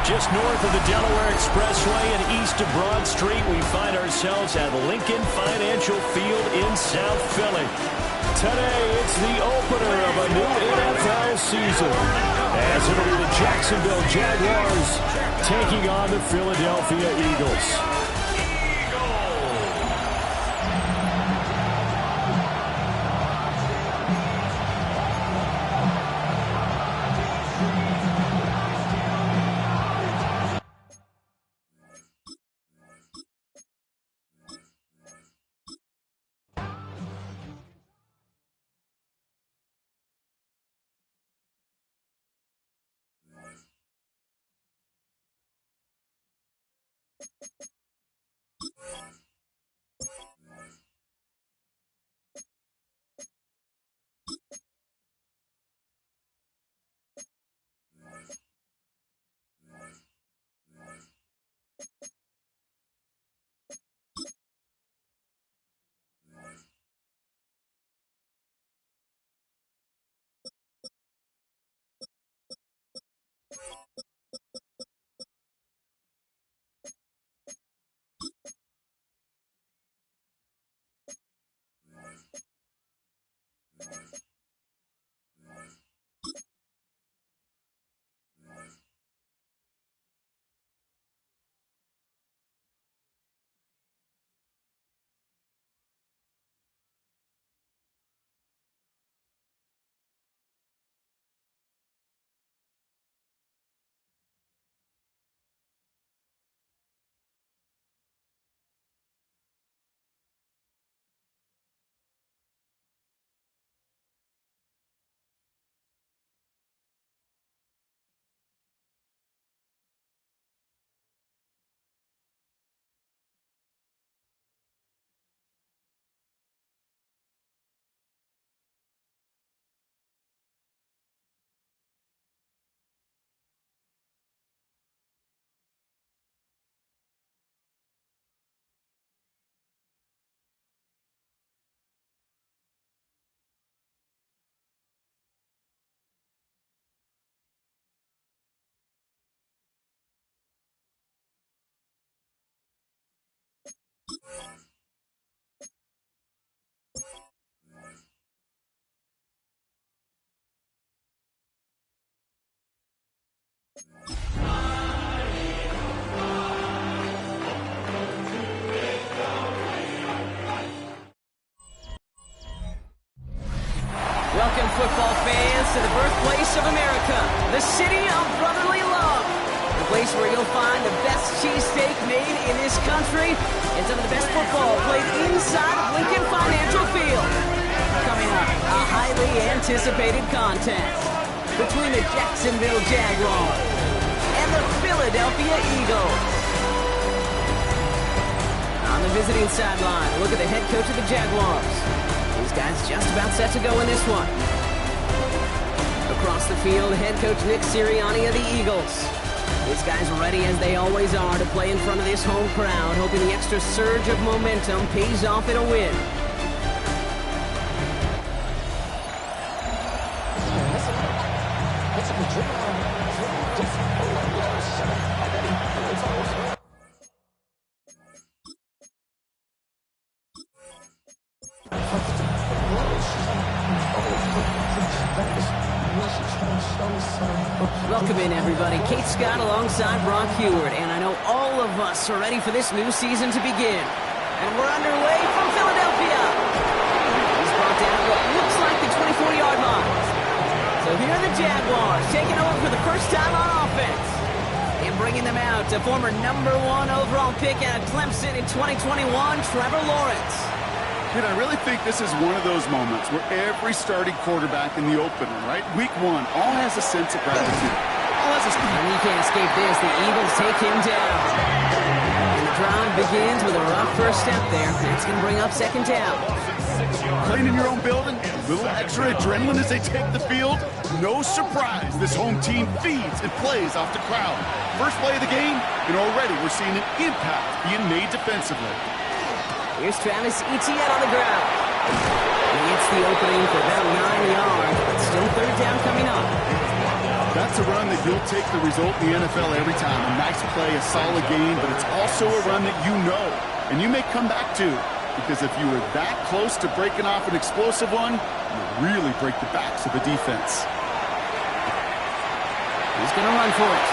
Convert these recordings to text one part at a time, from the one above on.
Just north of the Delaware Expressway and east of Broad Street, we find ourselves at Lincoln Financial Field in South Philly. Today, it's the opener of a new NFL season, as it'll be the Jacksonville Jaguars taking on the Philadelphia Eagles. Welcome, football fans, to the birthplace of America, the city of brotherly love. The place where you'll find the best cheesesteak made in this country and some of the best football played inside of Lincoln Financial Field. Coming up, a highly anticipated contest between the Jacksonville Jaguars and the Philadelphia Eagles. On the visiting sideline, look at the head coach of the Jaguars. These guys just about set to go in this one. Across the field, head coach Nick Sirianni of the Eagles. These guys are ready, as they always are, to play in front of this home crowd, hoping the extra surge of momentum pays off in a win. Welcome in, everybody. Kate Scott alongside Brock Heward, and I know all of us are ready for this new season to begin. And we're underway from Philadelphia. He's brought down what looks like the 24-yard line. So here are the Jaguars taking over for the first time on offense. And bringing them out to former #1 overall pick out of Clemson in 2021, Trevor Lawrence. And I really think this is one of those moments where every starting quarterback in the opener, right? Week 1, all has a sense of gratitude. All has a... And you can't escape this. The Eagles take him down. And the drive begins with a rough first step there. That's going to bring up second down. Playing in your own building, a little extra adrenaline as they take the field. No surprise, this home team feeds and plays off the crowd. First play of the game, and already we're seeing an impact being made defensively. Here's Travis Etienne on the ground. He hits the opening for about 9 yards, but still third down coming up. That's a run that you'll take the result in the NFL every time. A nice play, a solid game, but it's also a run that you know, and you may come back to, because if you were that close to breaking off an explosive one, you really break the backs of a defense. He's going to run for it.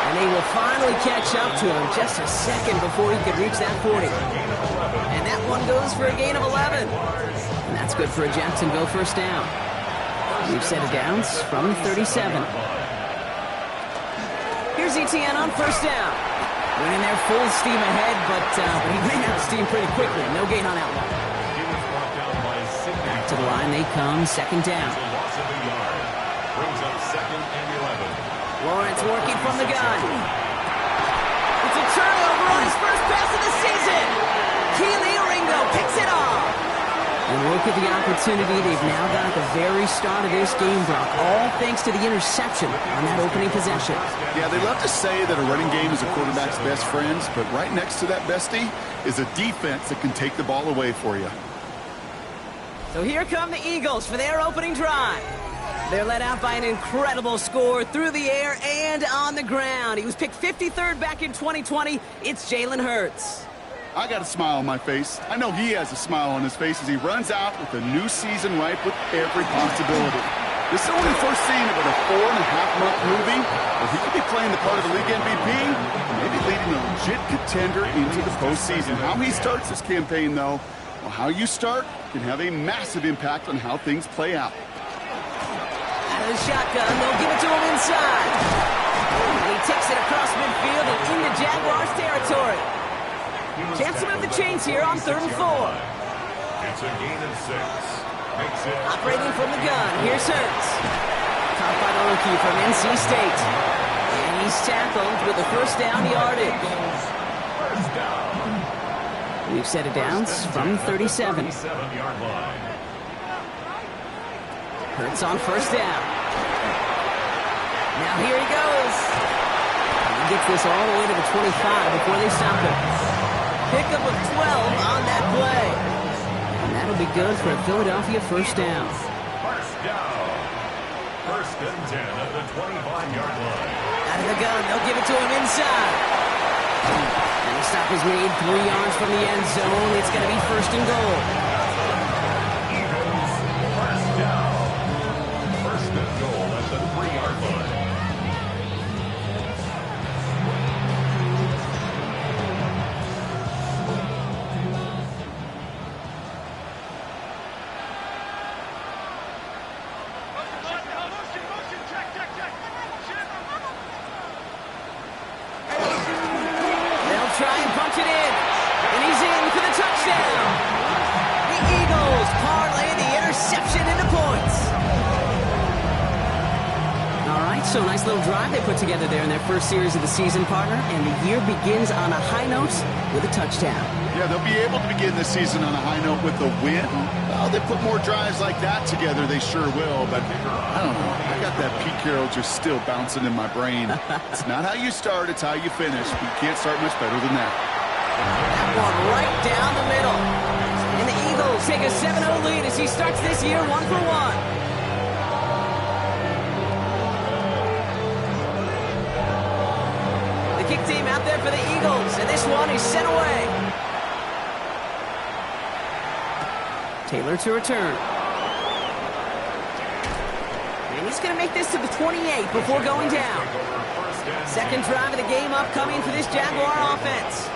And they will finally catch up to him just a second before he could reach that 40. And that one goes for a gain of 11. And that's good for a Jacksonville first down. We've set it downs from 37. Here's Etienne on first down. Went in there full steam ahead, but he ran out of steam pretty quickly. No gain on that one. Back to the line they come, second down. Lawrence working from the gun. It's a turnover on his first pass of the season. Keely Ringo picks it off. And look at the opportunity they've now got at the very start of this game, Brock. All thanks to the interception on that opening possession. Yeah, they love to say that a running game is a quarterback's best friends, but right next to that bestie is a defense that can take the ball away for you. So here come the Eagles for their opening drive. They're led out by an incredible score through the air and on the ground. He was picked 53rd back in 2020. It's Jalen Hurts. I got a smile on my face. I know he has a smile on his face as he runs out with a new season ripe with every possibility. This is only first scene of a 4.5-month movie, but he could be playing the part of the league MVP, maybe leading a legit contender into the postseason. How he starts this campaign, though, well, how you start can have a massive impact on how things play out. Out of the shotgun, they'll give it to him inside. And he takes it across midfield and into Jaguars territory. Chance to move the chains here on 3rd and 4. It's a gain of 6. Operating from the gun, here's Hurts. Caught by the rookie from NC State. And he's tackled with the first down yardage. We've set it downs from 37. Hurts on first down. Now here he goes. He gets this all the way to the 25 before they stop him. Pickup of 12 on that play. And that'll be good for a Philadelphia first down. First down. First and 10 at the 25-yard line. Out of the gun, they'll give it to him inside. And the stop is made 3 yards from the end zone. It's going to be first and goal. Eagles, first down. First and goal at the 3-yard line. Try and punch it in. And he's in for the touchdown. The Eagles parlay the interception into points. All right, right, so nice little drive they put together there in their first series of the season, partner. And the year begins on a high note with a touchdown. Yeah, they'll be able to begin the season on a high note with a win. Well, they put more drives like that together, they sure will. But I don't know. I got that Pete Carroll just still bouncing in my brain. It's not how you start, it's how you finish. You can't start much better than that. That one right down the middle. And the Eagles take a 7-0 lead as he starts this year 1-for-1. Kick team out there for the Eagles, and this one is sent away. Taylor to return. And he's going to make this to the 28 before going down. Second drive of the game upcoming for this Jaguar offense.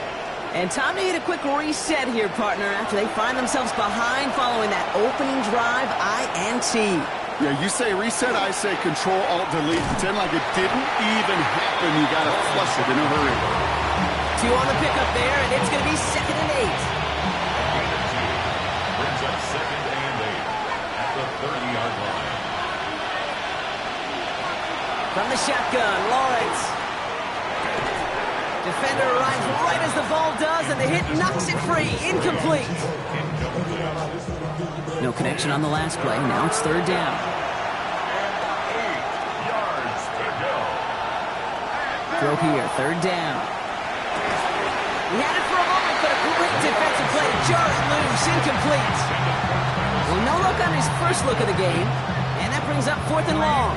And time to hit a quick reset here, partner, after they find themselves behind following that opening drive INT. Yeah, you say reset, I say control, alt, delete. Pretend like it didn't even happen. You got to flush it in a hurry. 2 on the pickup there, and it's going to be 2nd and 8. Brings up 2nd and 8 at the 30-yard line. From the shotgun, Lawrence. Defender arrives right as the ball does, and the hit knocks it free. Incomplete. No connection on the last play. Now it's 3rd down. 8 yards to go. Throw here, 3rd down. He had it for a moment, but a great defensive play. Jarred loose, incomplete. Well, no look on his first look of the game, and that brings up 4th and long.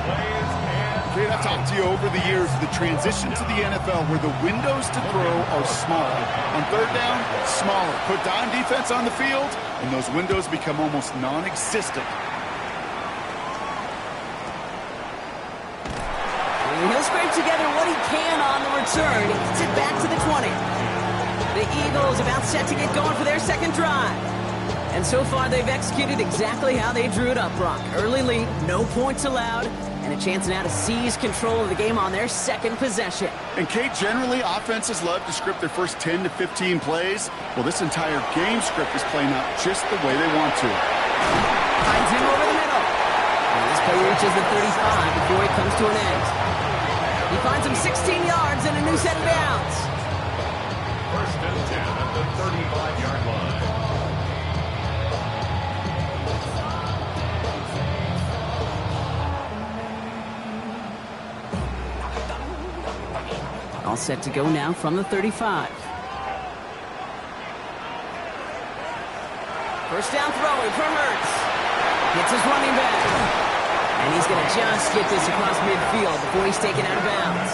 Kate, I've talked to you over the years, the transition to the NFL where the windows to throw are smaller. On 3rd down, smaller. Put dime defense on the field, and those windows become almost non-existent. He'll scrape together what he can on the return. He gets it back to the 20. The Eagles about set to get going for their 2nd drive. And so far, they've executed exactly how they drew it up, Brock. Early lead, no points allowed, and a chance now to seize control of the game on their 2nd possession. And Kate, generally, offenses love to script their first 10 to 15 plays. Well, this entire game script is playing out just the way they want to. Finds him over the middle. And this play reaches the 35 before it comes to an end. He finds him 16 yards and a new set of downs. 1st and 10 at the 35-yard line. All set to go now from the 35. 1st down throwing from Hurts. Gets his running back. And he's going to just get this across midfield before he's taken out of bounds.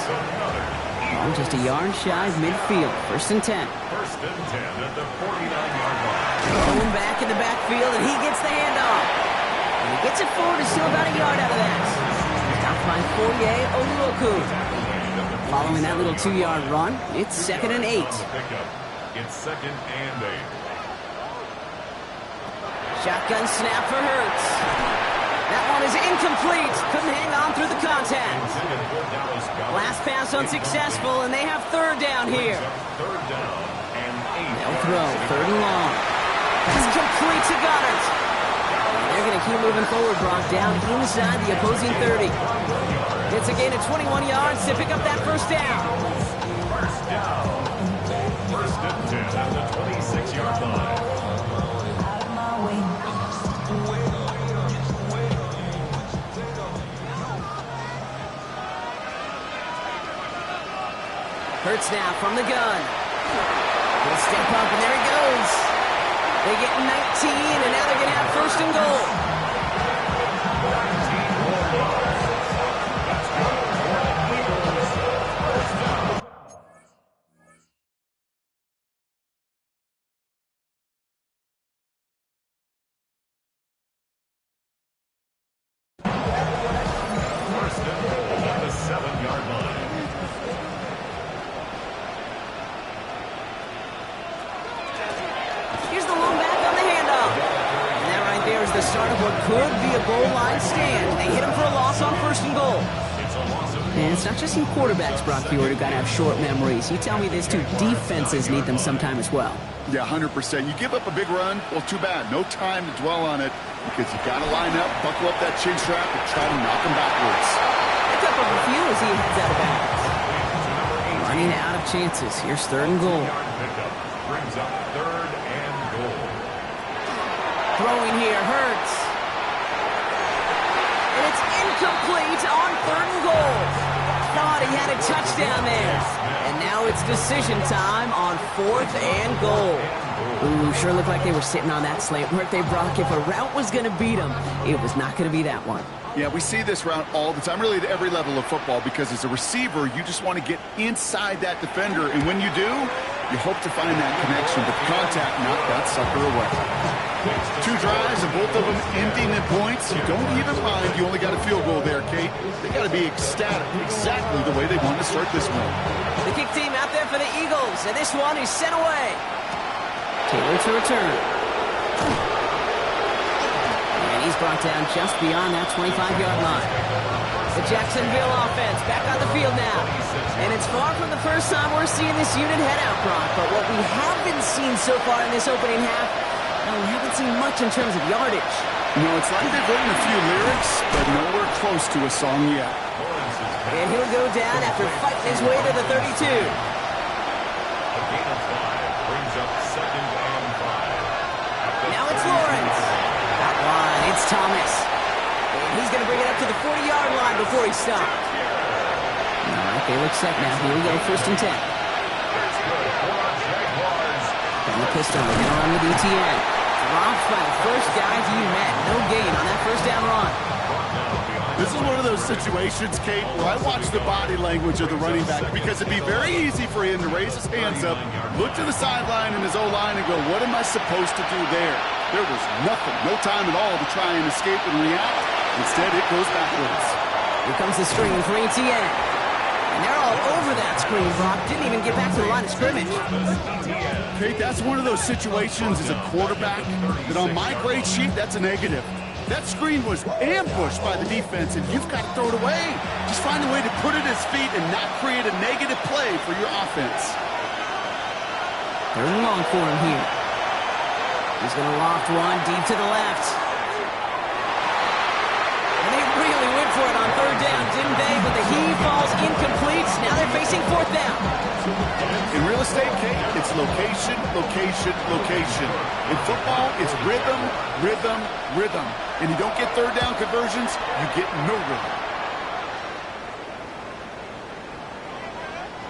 Oh, just a yard shy of midfield. 1st and 10. 1st and 10 at the 49-yard line. Going back in the backfield, and he gets the handoff. And he gets it forward, is still about a yard out of that. Stopped by Fourier Oluoku. Following that little 2-yard run, it's 2nd and 8. It's 2nd and 8. Shotgun snap for Hurts. That one is incomplete. Couldn't hang on through the contact. Last pass unsuccessful, and they have 3rd down here. 3rd down and 8. They'll throw 3rd and long. It's complete to Goddard. They're going to keep moving forward, Brock, down inside the opposing 30. It's a gain of 21 yards to pick up that 1st down. 1st down. 1st and 10 at the 26-yard line. Hurts now from the gun. He'll step up, and there he goes. They get 19, and now they're going to have 1st and goal. The start of what could be a goal line stand. They hit him for a loss on 1st and goal. And it's not just some quarterbacks, Brock Hewitt, who got to have short memories. You tell me this too, defenses need them sometime as well. Yeah, 100%. You give up a big run, well, too bad. No time to dwell on it because you got to line up, buckle up that chin strap, and try to knock them backwards. Pick up a of a feel as he heads out of bounds. Running out of chances. Here's 3rd and goal. Brings up 3rd and goal. Throwing here hurts. And it's incomplete on 3rd and goal. Thought he had a touchdown there. And now it's decision time on 4th and goal. Ooh, sure looked like they were sitting on that slant, weren't they, Brock? If a route was going to beat them, it was not going to be that one. Yeah, we see this route all the time, really at every level of football, because as a receiver, you just want to get inside that defender, and when you do, you hope to find that connection, but the contact knocked that sucker away. 2 drives, and both of them ending in points. You don't even mind you only got a field goal there, Kate. They got to be ecstatic, exactly the way they want to start this one. The kick team out there for the Eagles, and this one is sent away. Taylor to return. And he's brought down just beyond that 25-yard line. The Jacksonville offense back on the field now. And it's far from the first time we're seeing this unit head out, Brock. But what we haven't seen so far in this opening half, we haven't seen much in terms of yardage. No, it's like they've written a few lyrics, but nowhere close to a song yet. And he'll go down after fighting his way to the 32. A gain of 5 brings up 2nd and 5. Now it's Lawrence. That line, it's Thomas. And he's going to bring it up to the 40-yard line before he stopped. All right, they look set now. Here we go, 1st and 10. From the pistol, they're going to run with ETN. Dropped by the first guy he met. No gain on that 1st down run. This is one of those situations, Kate, where I watch the body language of the running back, because it'd be very easy for him to raise his hands up, look to the sideline and his O-line and go, what am I supposed to do there? There was nothing, no time at all to try and escape and react. Instead, it goes backwards. Here comes the screen for ETN. And they're all over that screen, Brock. Didn't even get back to the line of scrimmage. Kate, that's one of those situations as a quarterback that on my grade sheet, that's a negative. That screen was ambushed by the defense, and you've got to throw it away. Just find a way to put it at his feet and not create a negative play for your offense. 3rd and long for him here. He's going to loft one deep to the left. And they really went for it on 3rd down, didn't they? But the heave falls incomplete. Now they're facing 4th down. In real estate, Kate, it's location, location, location. In football, it's rhythm, rhythm, rhythm. And you don't get 3rd down conversions, you get no rhythm.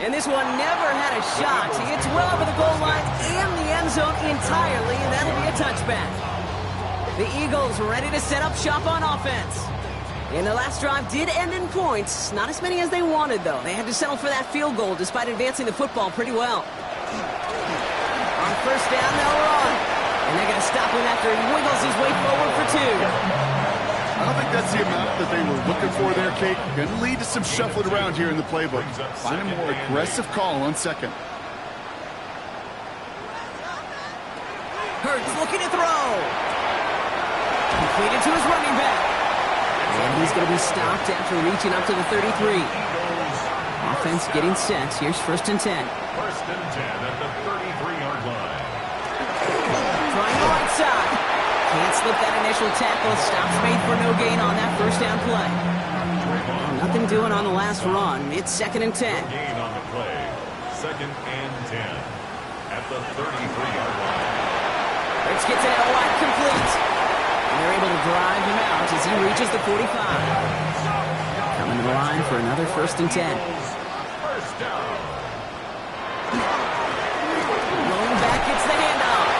And this one never had a shot. It's well over the goal line and the end zone entirely, and that'll be a touchback. The Eagles ready to set up shop on offense. And the last drive did end in points. Not as many as they wanted, though. They had to settle for that field goal despite advancing the football pretty well. On 1st down, they'll run. And they're going to stop him after he wiggles his way forward for 2. I don't think that's the amount that they were looking for there, Kate. Going to lead to some shuffling around here in the playbook. Find a more aggressive call on 2nd. Hurts looking to throw. Completed to his running back. And he's going to be stopped after reaching up to the 33. Offense getting set. Here's 1st and 10. 1st and 10 at the 33-yard line. Trying the right side. Can't slip that initial tackle. Stops made for no gain on that 1st down play. Well, nothing doing on the last run. It's 2nd and 10. Gain on the play. 2nd and 10 at the 33-yard line. Hurts gets it out wide, complete. And they're able to drive him out as he reaches the 45. Coming to the line for another 1st and 10. 1st down. Rolling back, gets the handoff.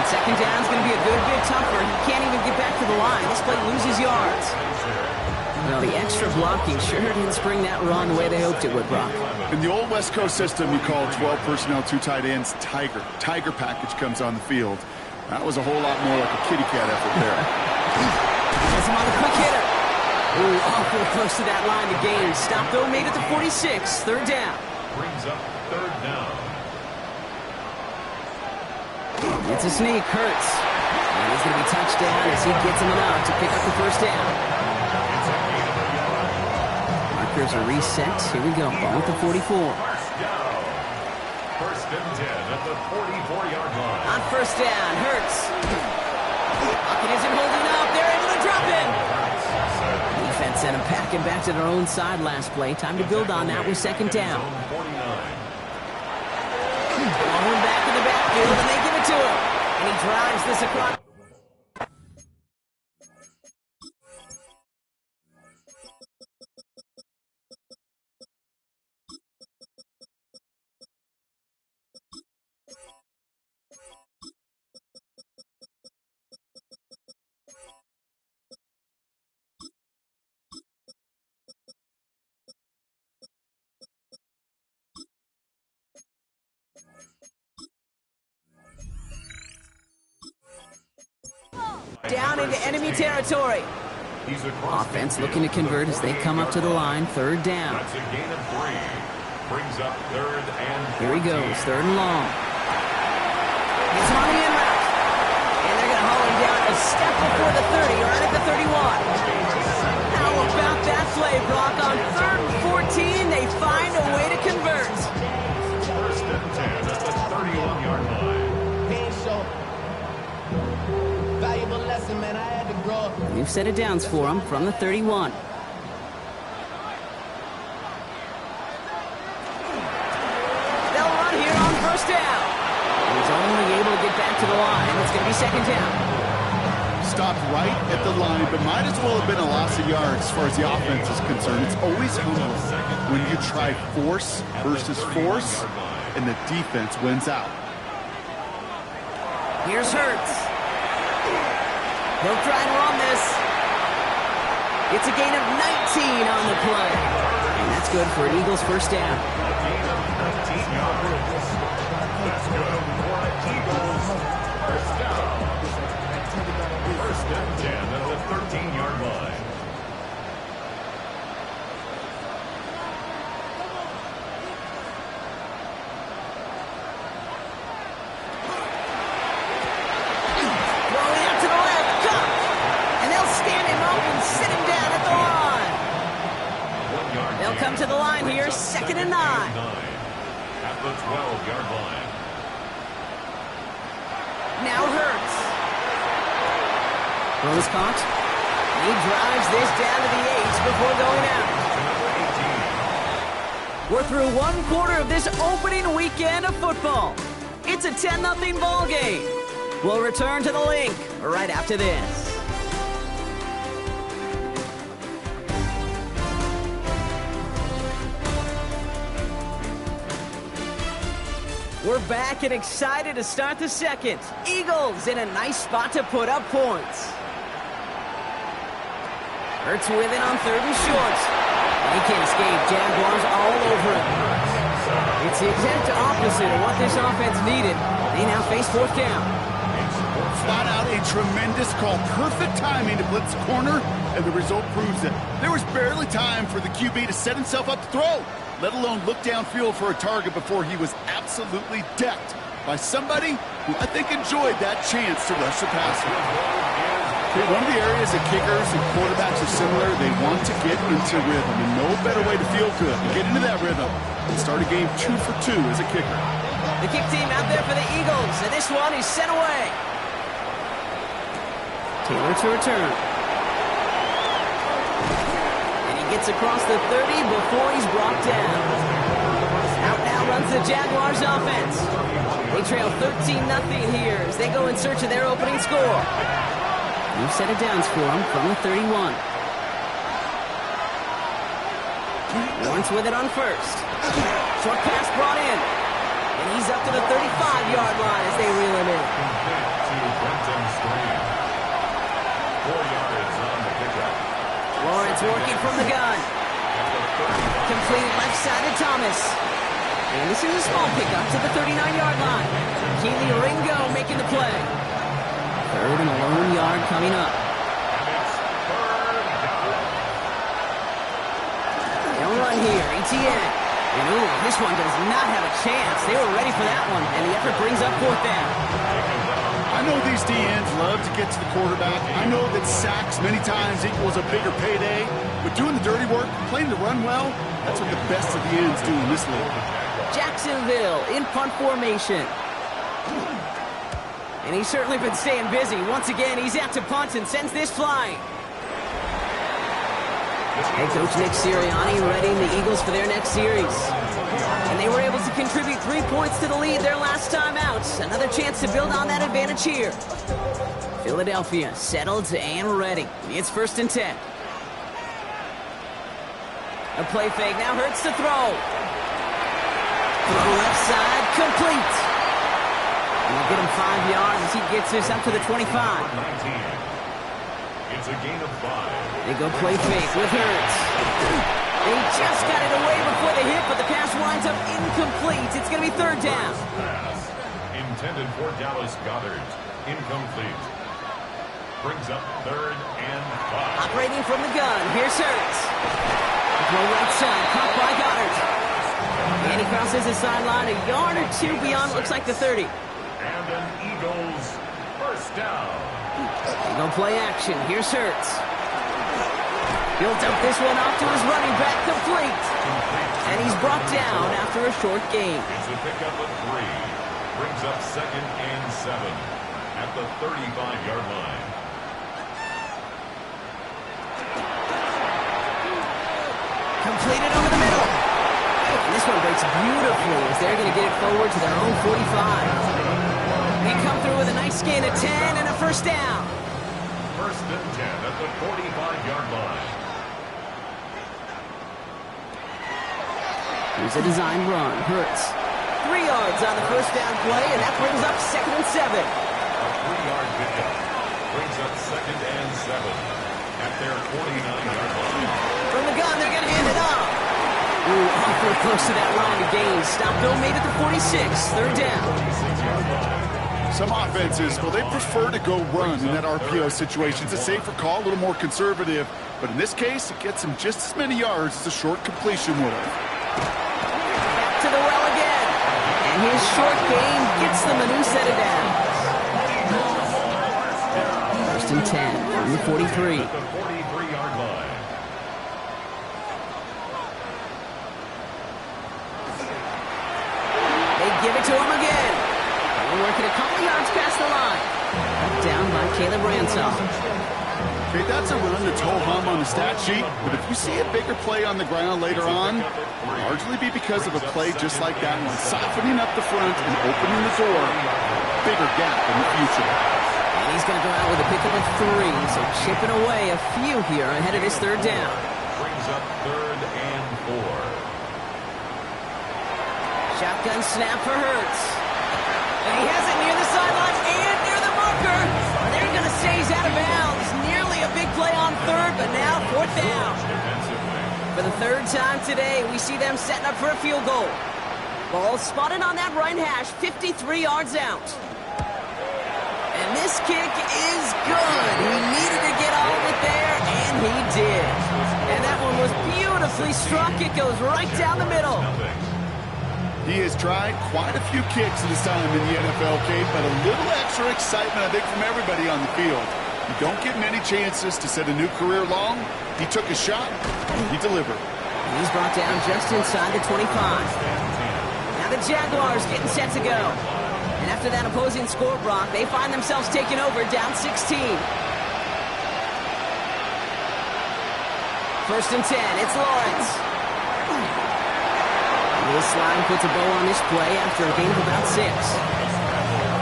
And 2nd down is going to be a good bit tougher. He can't even get back to the line. This play loses yards. Well, the extra blocking sure didn't spring that run the way they hoped it would, Brock. In the old West Coast system, you call 12 personnel, 2 tight ends, Tiger. Tiger package comes on the field. That was a whole lot more like a kitty cat effort there. Gets him on the quick hitter. Ooh, awfully close to that line to gain. Stop though, made it to 46. 3rd down. Brings up 3rd down. It's a sneak, Hurts. And he's going to be touched down as he gets him enough to pick up the 1st down. Markers are reset. Here we go. Ball at the 44. 1st down. 1st and 10 at the 44-yard line. On 1st down, Hurts. Pocket isn't holding up. They're able to drop him. Defense Sent them packing back to their own side last play. Time to build on that with second down. Going back in the backfield, and they give it to him. And he drives this across. Down into enemy territory. Offense looking to convert as they come up to the line. Third down. That's a gain of 3. Brings up third and 14. Here he goes, third and long. He's on the in route. And they're going to haul him down a step before the 30, or right at the 31. How about that play, Brock? On third and 14, they find a way to convert. First and 10 at the 31-yard line. Valuable lesson, man. I had to grow up. New set of downs for him from the 31. They'll run here on first down. He's only able to get back to the line. It's going to be second down. Stopped right at the line, but might as well have been a loss of yards as far as the offense is concerned. It's always humbling when you try force versus force, and the defense wins out. Here's Hurts. He'll try to run this. It's a gain of 19 on the play. And that's good for an Eagles first down. A gain of 19 yards. That's good for an Eagles first down. First and 10 at the 13-yard line. Come to the line here, second and 9. At the 12-yard line. Now Hurts. Throws caught. He drives this down to the 8 before going out. We're through one quarter of this opening weekend of football. It's a 10-0 ball game. We'll return to the link right after this. We're back and excited to start the second. Eagles in a nice spot to put up points. Hurts with it on third and short. He can't escape. Jaguars all over him. It's the exact opposite of what this offense needed. They now face fourth down. Flat out a tremendous call. Perfect timing to blitz corner, and the result proves it. There was barely time for the QB to set himself up to throw, let alone look downfield for a target before he was absolutely decked by somebody who I think enjoyed that chance to rush the passer. Okay, one of the areas that kickers and quarterbacks are similar, they want to get into rhythm, and no better way to feel good and get into that rhythm than start a game 2 for 2 as a kicker. The kick team out there for the Eagles, and this one is sent away. Taylor to return. And he gets across the 30 before he's brought down. Out now runs the Jaguars offense. They trail 13-0 here as they go in search of their opening score. New set of downs for him from the 31. Lawrence with it on first. Short pass brought in. And he's up to the 35-yard line as they reel him in. 4 yards on the pickup. Lawrence working from the gun. Completed left side to Thomas. And this is a small pickup to the 39-yard line. Keely Ringo making the play. Third and a lone yard coming up. They'll run here, ETN. And ooh, this one does not have a chance. They were ready for that one, and the effort brings up fourth down. I know these DNs love to get to the quarterback. I know that sacks many times equals a bigger payday. But doing the dirty work, playing the run well, that's what the best of the ends do in this league. Jacksonville in punt formation. And he's certainly been staying busy. Once again, he's out to punt and sends this flying. Head coach Nick Sirianni readying the Eagles for their next series. And they were able to contribute 3 points to the lead their last time out. Another chance to build on that advantage here. Philadelphia settled and ready. It's 1st and 10. A play fake, now Hurts to throw. Throw left side, complete. And they'll get him 5 yards as he gets this up to the 25. 19. It's a gain of 5. They go play fake with Hurts. They just got it away before the hit, but the pass winds up incomplete. It's going to be 3rd down. Pass intended for Dallas Goedert. Incomplete. Brings up 3rd and 5. Operating from the gun, here's Hurts. Throw right side, caught by Goddard. And he crosses the sideline a yard or 2 beyond, looks like the 30. And an Eagles first down. They go play action, here's Hurts. He'll dump this one off to his running back, complete. And he's brought down after a short gain. It's a pickup of 3. Brings up 2nd and 7 at the 35-yard line. Completed over the middle. And this one breaks beautifully as they're going to get it forward to their own 45. They come through with a nice gain of 10 and a first down. 1st and 10 at the 45-yard line. Here's a design run. Hurts. 3 yards on the first down play, and that brings up 2nd and 7. A 3-yard pickup brings up 2nd and 7 at their 49-yard line. From the gun, they're going to hand it off. Ooh, awfully close to that line of gain. Stop Bill made it to 46. 3rd down. 46-yard line. Some offenses, well, they prefer to go run in that RPO situation. It's a safer call, a little more conservative. But in this case, it gets him just as many yards as a short completion would have. Back to the well again. And his short gain gets them a new set of downs. 1st and 10 from the 43. At the 43-yard line. They give it to him again. They're working a couple yards past the line. Down by Caleb Ransom. Okay, that's a run that's ho-hum on the stat sheet, but if you see a bigger play on the ground later on, it'll largely be because of a play just like that one, softening up the front and opening the door, bigger gap in the future. And he's going to go out with a pickup of 3, so chipping away a few here ahead of this 3rd down. Brings up 3rd and 4. Shotgun snap for Hurts. And he has it near the sideline and near the marker. They're going to say he's out of bounds. Nearly a big play on 3rd, but now 4th down. For the 3rd time today, we see them setting up for a field goal. Ball spotted on that right hash, 53 yards out. And this kick is good. He needed to get all of it there, and he did. And that one was beautifully struck. It goes right down the middle. He has tried quite a few kicks in his time in the NFL, Kate, but a little extra excitement, I think, from everybody on the field. You don't get many chances to set a new career long. He took a shot, and he delivered. And he's brought down just inside the 25. Now the Jaguars getting set to go. And after that opposing score block, they find themselves taking over down 16. 1st and 10, it's Lawrence. This slide puts a bow on this play after a gain of about 6.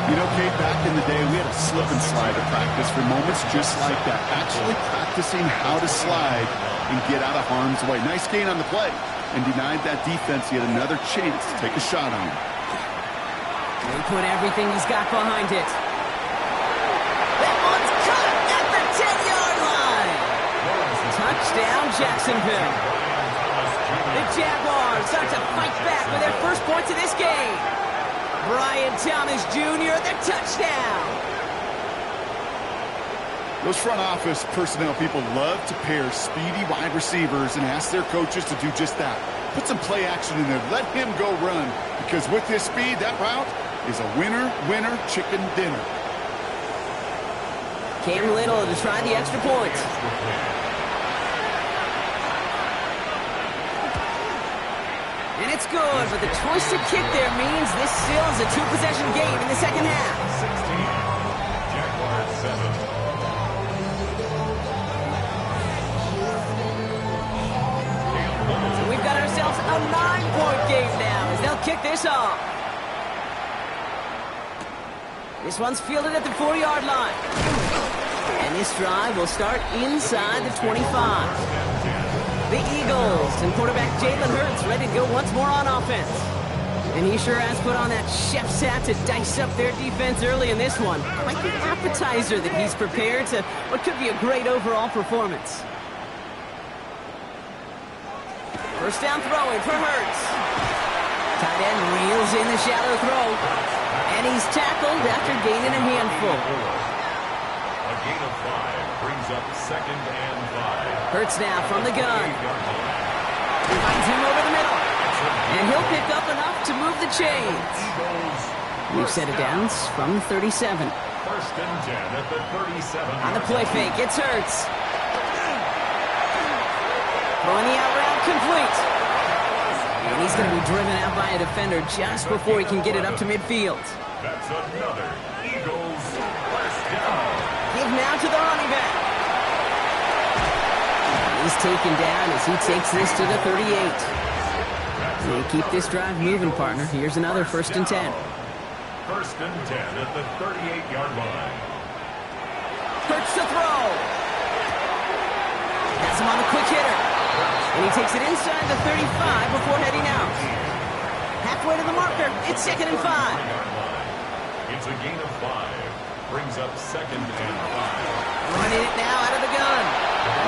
You know, Kate, back in the day, we had a slip and slide to practice for moments just like that. Actually practicing how to slide and get out of harm's way. Nice gain on the play and denied that defense yet another chance to take a shot on him. He put everything he's got behind it. That one's cut at the 10-yard line. Touchdown, Jacksonville. The Jaguars start to fight back with their first points of this game. Brian Thomas Jr., the touchdown. Those front office personnel people love to pair speedy wide receivers and ask their coaches to do just that. Put some play action in there. Let him go run. Because with his speed, that route is a winner, chicken dinner. Cam Little to try the extra point. And it's good, but the choice to kick there means this still is a 2-possession game in the second half. 16. Jaguars 7. A 9-point game now as they'll kick this off. This one's fielded at the 4-yard line. And this drive will start inside the 25. The Eagles and quarterback Jalen Hurts ready to go once more on offense. And he sure has put on that chef's hat to dice up their defense early in this one. Like the appetizer that he's prepared to what could be a great overall performance. First down throwing for Hurts. Tight end reels in the shallow throw. And he's tackled after gaining a handful. A gain of 5 brings up 2nd and 5. Hurts now from the gun. Finds him over the middle. And he'll pick up enough to move the chains. We've set it down from 37. First and 10 at the 37. On the play fake, it's Hurts. Throwing the out route complete. And he's going to be driven out by a defender just before he can get it up to midfield. That's another Eagles first down. Give now to the running back. He's taken down as he takes this to the 38. They keep this drive moving, partner. Here's another first and 10. First and 10 at the 38-yard line. Hurts to throw. That's him on the quick hitter. And he takes it inside the 35 before heading out. Halfway to the marker. It's 2nd and 5. It's a gain of 5. Brings up 2nd and 5. Running it now out of the gun.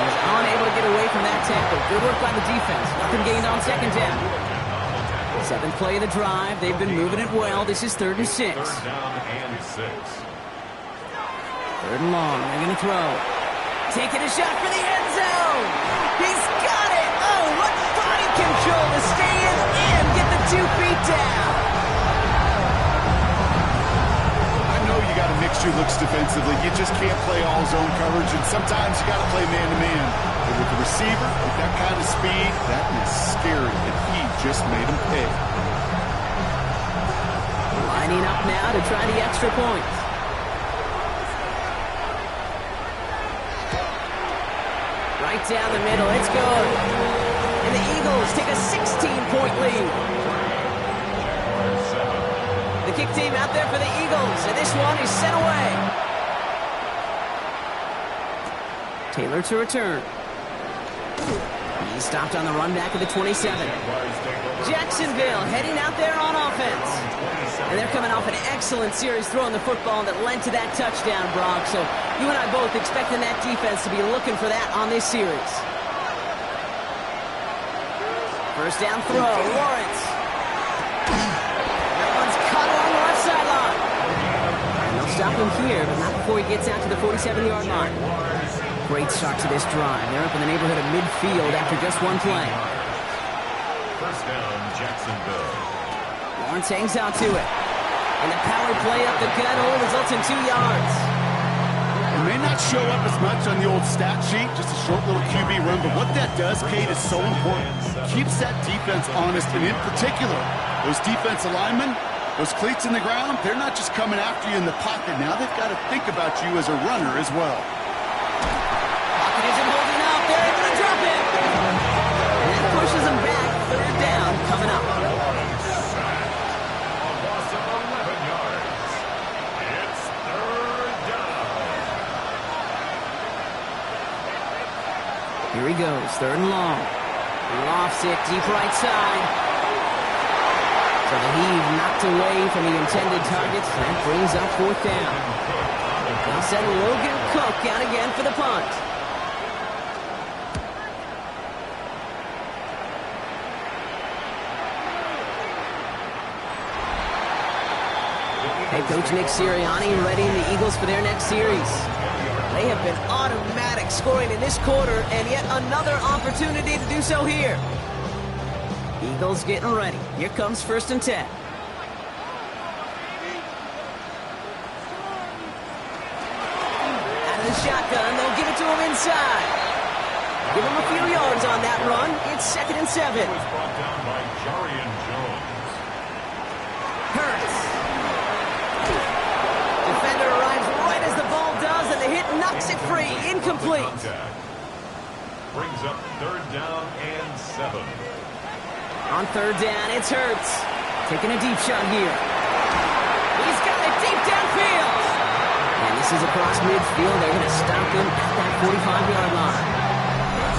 He's unable to get away from that tackle. Good work by the defense. Nothing gained on 2nd down. 7th play of the drive. They've been moving it well. This is 3rd and 6. 3rd down and 6. 3rd and long. They're going to throw. Taking a shot for the end zone. He's got it. Oh, what body control to stay in and get the 2 feet down. I know you got to mix your looks defensively. You just can't play all zone coverage, and sometimes you got to play man-to-man. But with the receiver, with that kind of speed, that is scary, and he just made him pay. Lining up now to try the extra point. Right down the middle, it's good. And the Eagles take a 16-point lead. The kick team out there for the Eagles, and this one is sent away. Taylor to return. He's stopped on the run back of the 27. Jacksonville heading out there on offense. And they're coming off an excellent series throwing the football that led to that touchdown, Brock. So you and I both expecting that defense to be looking for that on this series. First down throw, Lawrence. That one's caught along the left sideline. And they'll stop him here, but not before he gets out to the 47-yard line. Great start to this drive. They're up in the neighborhood of midfield after just one play. First down, Jacksonville. Lawrence hangs out to it. And the power play up the gut hole results in 2 yards. It may not show up as much on the old stat sheet, just a short little QB run, but what that does, Kate, is so important. Keeps that defense honest, and in particular, those defense linemen, those cleats in the ground, they're not just coming after you in the pocket. Now they've got to think about you as a runner as well. Pocket isn't holding out. They're able to drop it. And that pushes them back. 3rd down coming up. A loss of 11 yards. It's 3rd down. Here he goes. 3rd and long. Lofts it deep right side. So the heave knocked away from the intended targets. That brings up 4th down. They'll send Logan Cook out again for the punt. Head coach Nick Sirianni readying the Eagles for their next series. They have been automatic scoring in this quarter, and yet another opportunity to do so here. Eagles getting ready. Here comes 1st and 10. Out of the shotgun, they'll give it to him inside. Give him a few yards on that run. It's 2nd and 7. It was brought down by Jarian Jones. Hurts. Defender arrives right as the ball does, and the hit knocks it free. Incomplete. Contact. Brings up 3rd down and 7. On third down, it's Hurts. Taking a deep shot here. He's got it deep downfield. And this is across midfield. They're going to stop him at that 45-yard line.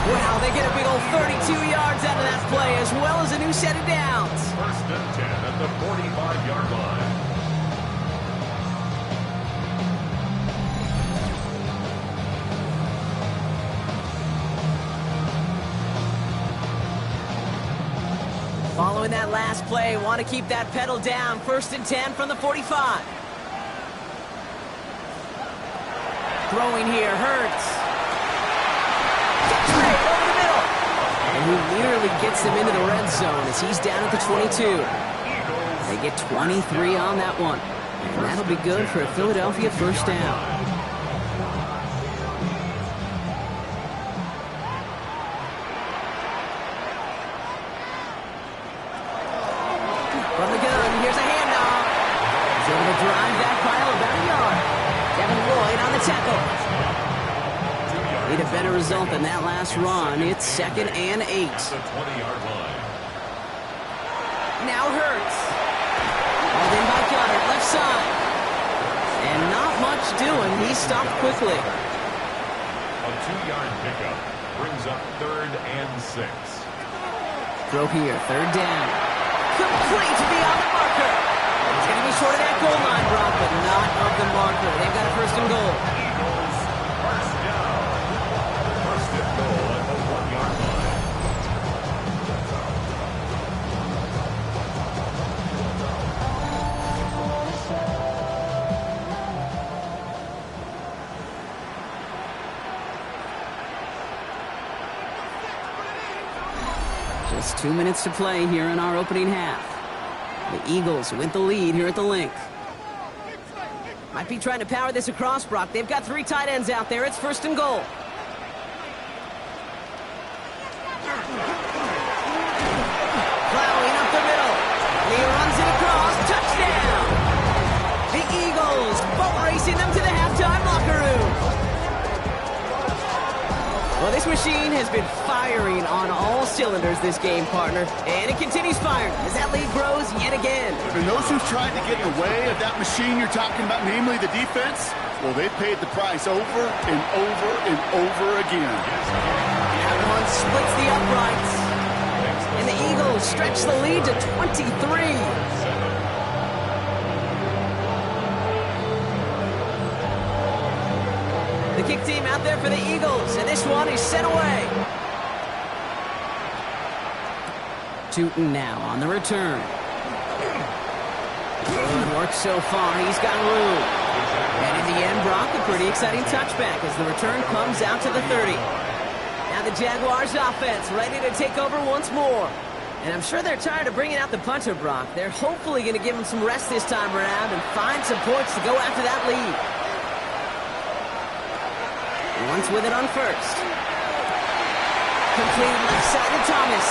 Wow, they get a big old 32 yards out of that play, as well as a new set of downs. First and 10 at the 45-yard line. Following that last play, want to keep that pedal down. First and 10 from the 45. Throwing here, Hurts. Straight over the middle. And he nearly gets them into the red zone as he's down at the 22. They get 23 on that one. And that'll be good for a Philadelphia first down. From the gun, here's a handoff. He's able to drive that pile about a yard. Devin Lloyd on the tackle. Need a better result than that last run. It's 2nd and 8. The 20-yard line. Now Hurts. Called in by Goddard, left side. And not much doing. He stopped quickly. A 2-yard pickup brings up 3rd and 6. Throw here, third down. Complete beyond the marker. It's going to be short of that goal line, Brock, but not of the marker. They've got a first and goal. Eagles, first down. First and goal at the 1-yard line. Just 2 minutes to play here in our opening half. The Eagles with the lead here at the Link. Might be trying to power this across, Brock. They've got 3 tight ends out there. It's first and goal. Plowing up the middle. He runs it across. Touchdown! The Eagles boat racing them to the halftime locker room. Well, this machine has been firing on all cylinders this game, partner. And it continues firing as that lead grows yet again. And those who've tried to get in the way of that machine you're talking about, namely the defense, well, they've paid the price over and over and over again. That one splits the uprights. And the Eagles stretch the lead to 23. The kick team out there for the Eagles, and this one is sent away. Tootin now on the return. Good work so far. He's got room. And in the end, Brock, a pretty exciting touchback as the return comes out to the 30. Now the Jaguars offense ready to take over once more. And I'm sure they're tired of bringing out the punter, Brock. They're hopefully going to give him some rest this time around and find some points to go after that lead. Once with it on first. Completed left side to Thomas.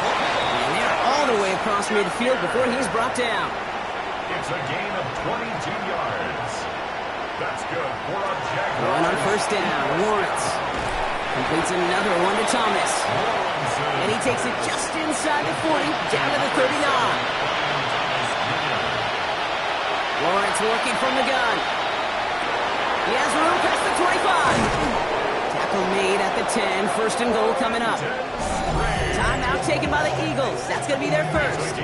And they're all the way across midfield before he's brought down. It's a gain of 22 yards. That's good for a Jaguar. Going on first down, Lawrence. Completes another one to Thomas. And he takes it just inside the 40, down to the 39. Lawrence working from the gun. He has room past the 25. Tackle made at the 10. First and goal coming up. Timeout taken by the Eagles. That's going to be their first.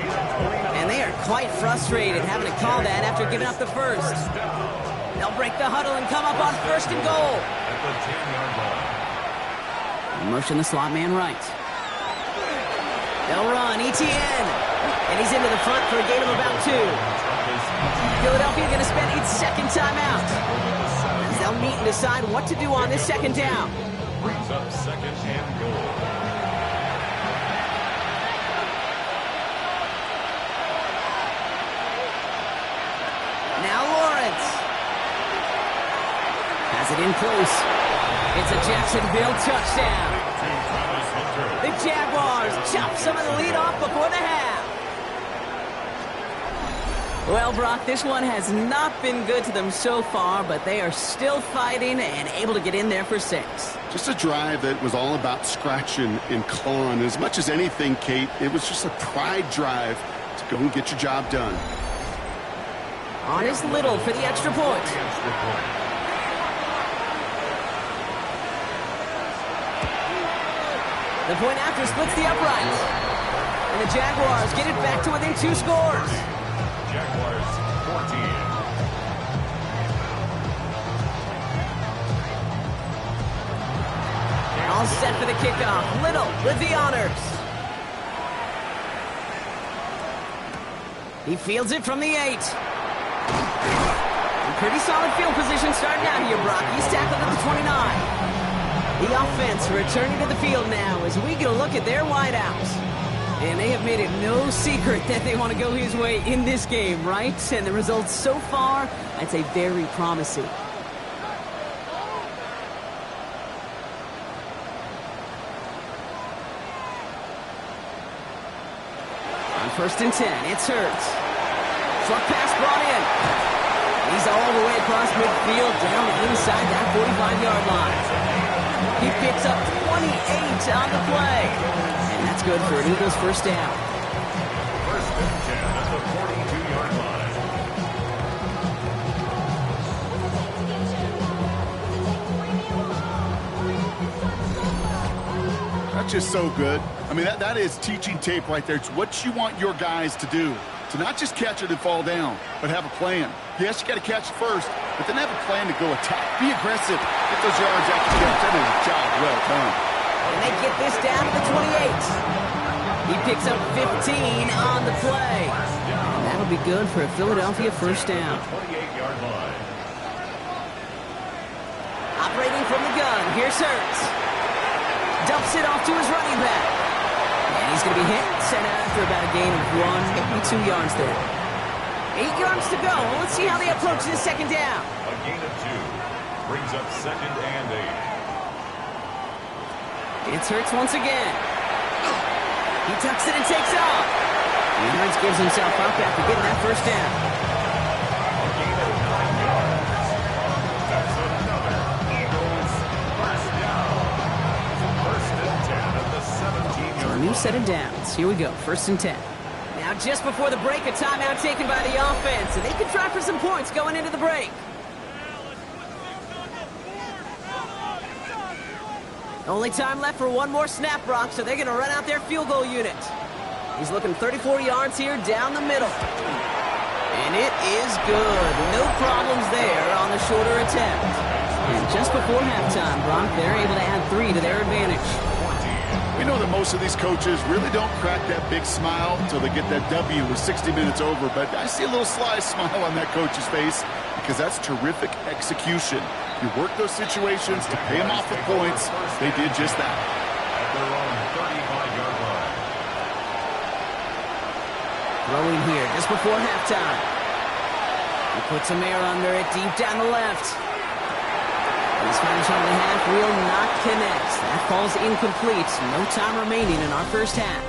And they are quite frustrated having to call that after giving up the first. They'll break the huddle and come up on first and goal. At the 10-yard line. Motion the slot man right. They'll run. ETN. And he's into the front for a gain of about 2. Philadelphia going to spend its second timeout. They'll meet and decide what to do on this second down. Brings up 2nd and goal. Now Lawrence. Has it in close. It's a Jacksonville touchdown. The Jaguars chop some of the lead off before the half. Well, Brock, this one has not been good to them so far, but they are still fighting and able to get in there for 6. Just a drive that was all about scratching and clawing. As much as anything, Kate, it was just a pride drive to go and get your job done. On is Little for the extra point. The point after splits the uprights. And the Jaguars get it back to within 2 scores. Jaguars 14. All set for the kickoff. Little with the honors. He fields it from the 8. Pretty solid field position starting out here, Brock. He's tackled at the 29. The offense returning to the field now as we get a look at their wideouts. And they have made it no secret that they want to go his way in this game, right? And the results so far, I'd say very promising. On 1st and 10, it's Hurts. Short pass brought in. He's all the way across midfield down inside that 45-yard line. He picks up 28 on the play. And that's good for an Eagles first down. 1st and 10 at the 42-yard line. That's just so good. I mean, that is teaching tape right there. It's what you want your guys to do. To not just catch it and fall down, but have a plan. Yes, you got to catch it first, but then have a plan to go attack. Be aggressive. Get those yards after catch. That is a job well done. And they get this down to the 28. He picks up 15 on the play. And that'll be good for a Philadelphia first down. 28-yard line. Operating from the gun, here's Hurts. Dumps it off to his running back. And he's going to be hit, sent out after about a gain of 1, maybe 2 yards there. 8 yards to go. Let's see how they approach this second down. A gain of 2 brings up 2nd and 8. It's Hurts once again. He tucks it and takes off. And Hurts gives himself up after getting that first down. A gain of 9 yards. That's another Eagles first down. 1st and 10 at the 17-yard line. New set of downs. Here we go. 1st and 10. Now, just before the break, a timeout taken by the offense. And they can try for some points going into the break. Only time left for one more snap, Brock, so they're going to run out their field goal unit. He's looking 34 yards here down the middle. And it is good. No problems there on the shorter attempt. And just before halftime, Brock, they're able to add 3 to their advantage. We know that most of these coaches really don't crack that big smile until they get that W with 60 minutes over, but I see a little sly smile on that coach's face because that's terrific execution. You work those situations to pay them off with points. They did just that. At their own 35-yard line. Throwing here just before halftime. He puts some air under it deep down the left. His final shot of the half will not connect. That falls incomplete. No time remaining in our first half.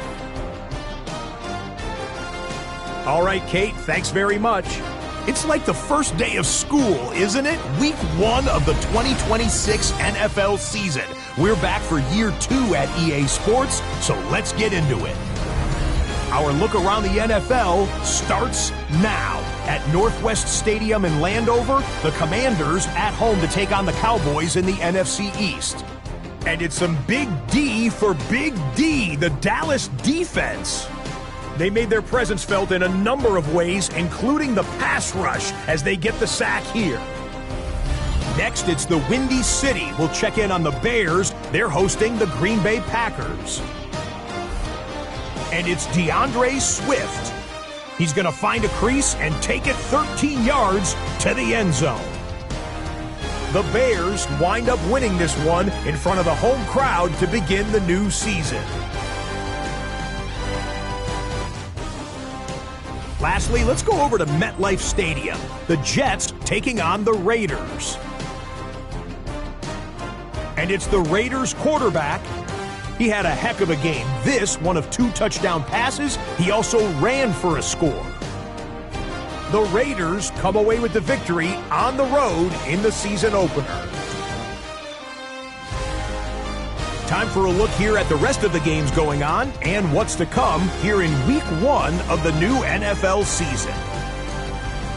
All right, Kate, thanks very much. It's like the first day of school, isn't it? Week 1 of the 2026 NFL season. We're back for year 2 at EA Sports, so let's get into it. Our look around the NFL starts now. At Northwest Stadium in Landover, the Commanders at home to take on the Cowboys in the NFC East. And it's some big D for Big D, the Dallas defense. They made their presence felt in a number of ways, including the pass rush as they get the sack here. Next, it's the Windy City. We'll check in on the Bears. They're hosting the Green Bay Packers. And it's DeAndre Swift. He's going to find a crease and take it 13 yards to the end zone. The Bears wind up winning this one in front of the home crowd to begin the new season. Lastly, let's go over to MetLife Stadium. The Jets taking on the Raiders. And it's the Raiders quarterback. He had a heck of a game. This, one of 2 touchdown passes. He also ran for a score. the Raiders come away with the victory on the road in the season opener. Time for a look here at the rest of the games going on and what's to come here in Week 1 of the new NFL season.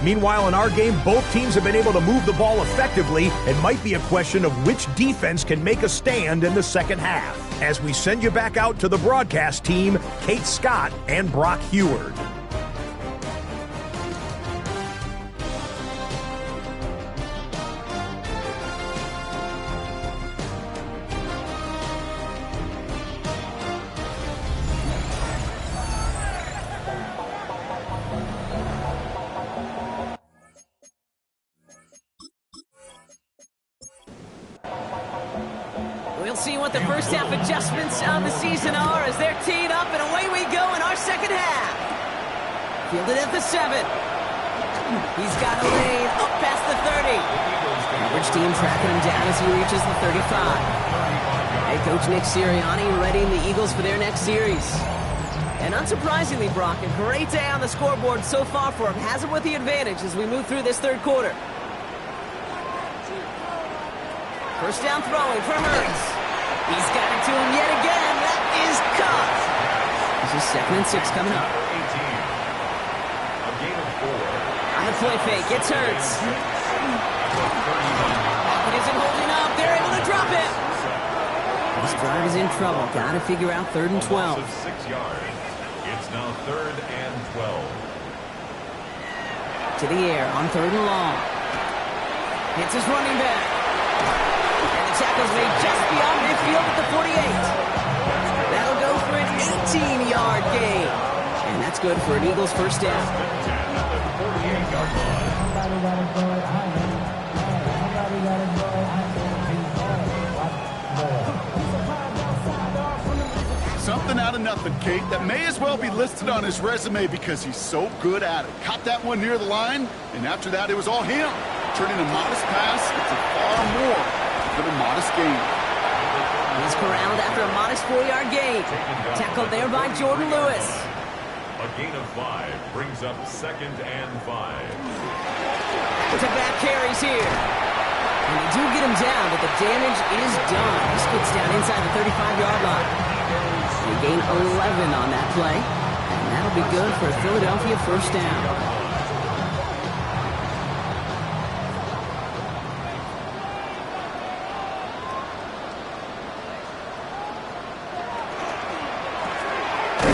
Meanwhile, in our game, both teams have been able to move the ball effectively. It might be a question of which defense can make a stand in the second half. As we send you back out to the broadcast team, Kate Scott and Brock Heward. We'll see what the first half adjustments of the season are as they're teed up, and away we go in our second half. Fielded at the 7. He's got a lane up past the 30. Average team tracking him down as he reaches the 35. Head coach Nick Sirianni readying the Eagles for their next series. And unsurprisingly, Brock, a great day on the scoreboard so far for him. Has him with the advantage as we move through this third quarter. First down throwing for Hurts. He's got it to him yet again. That is caught. This is 2nd and 6 coming up. On the play fake, it's Hurts. Pocket isn't holding up. They're able to drop it. This drive is in trouble. Got to figure out 3rd and 12. 6 yards. It's now 3rd and 12. To the air on 3rd and long. Hits his running back. And the tackle's made just beyond midfield at the 48. That'll go for an 18-yard gain. And that's good for an Eagles first down. Something out of nothing, Kate, that may as well be listed on his resume because he's so good at it. Caught that one near the line, and after that, it was all him. Turning a modest pass into far more than a modest gain. He's corralled after a modest 4-yard gain. Tackled there by Jordan Lewis. A gain of 5 brings up 2nd and 5. Back-to-back carries here. And they do get him down, but the damage is done. He splits down inside the 35-yard line. They gain 11 on that play, and that'll be good for a Philadelphia first down.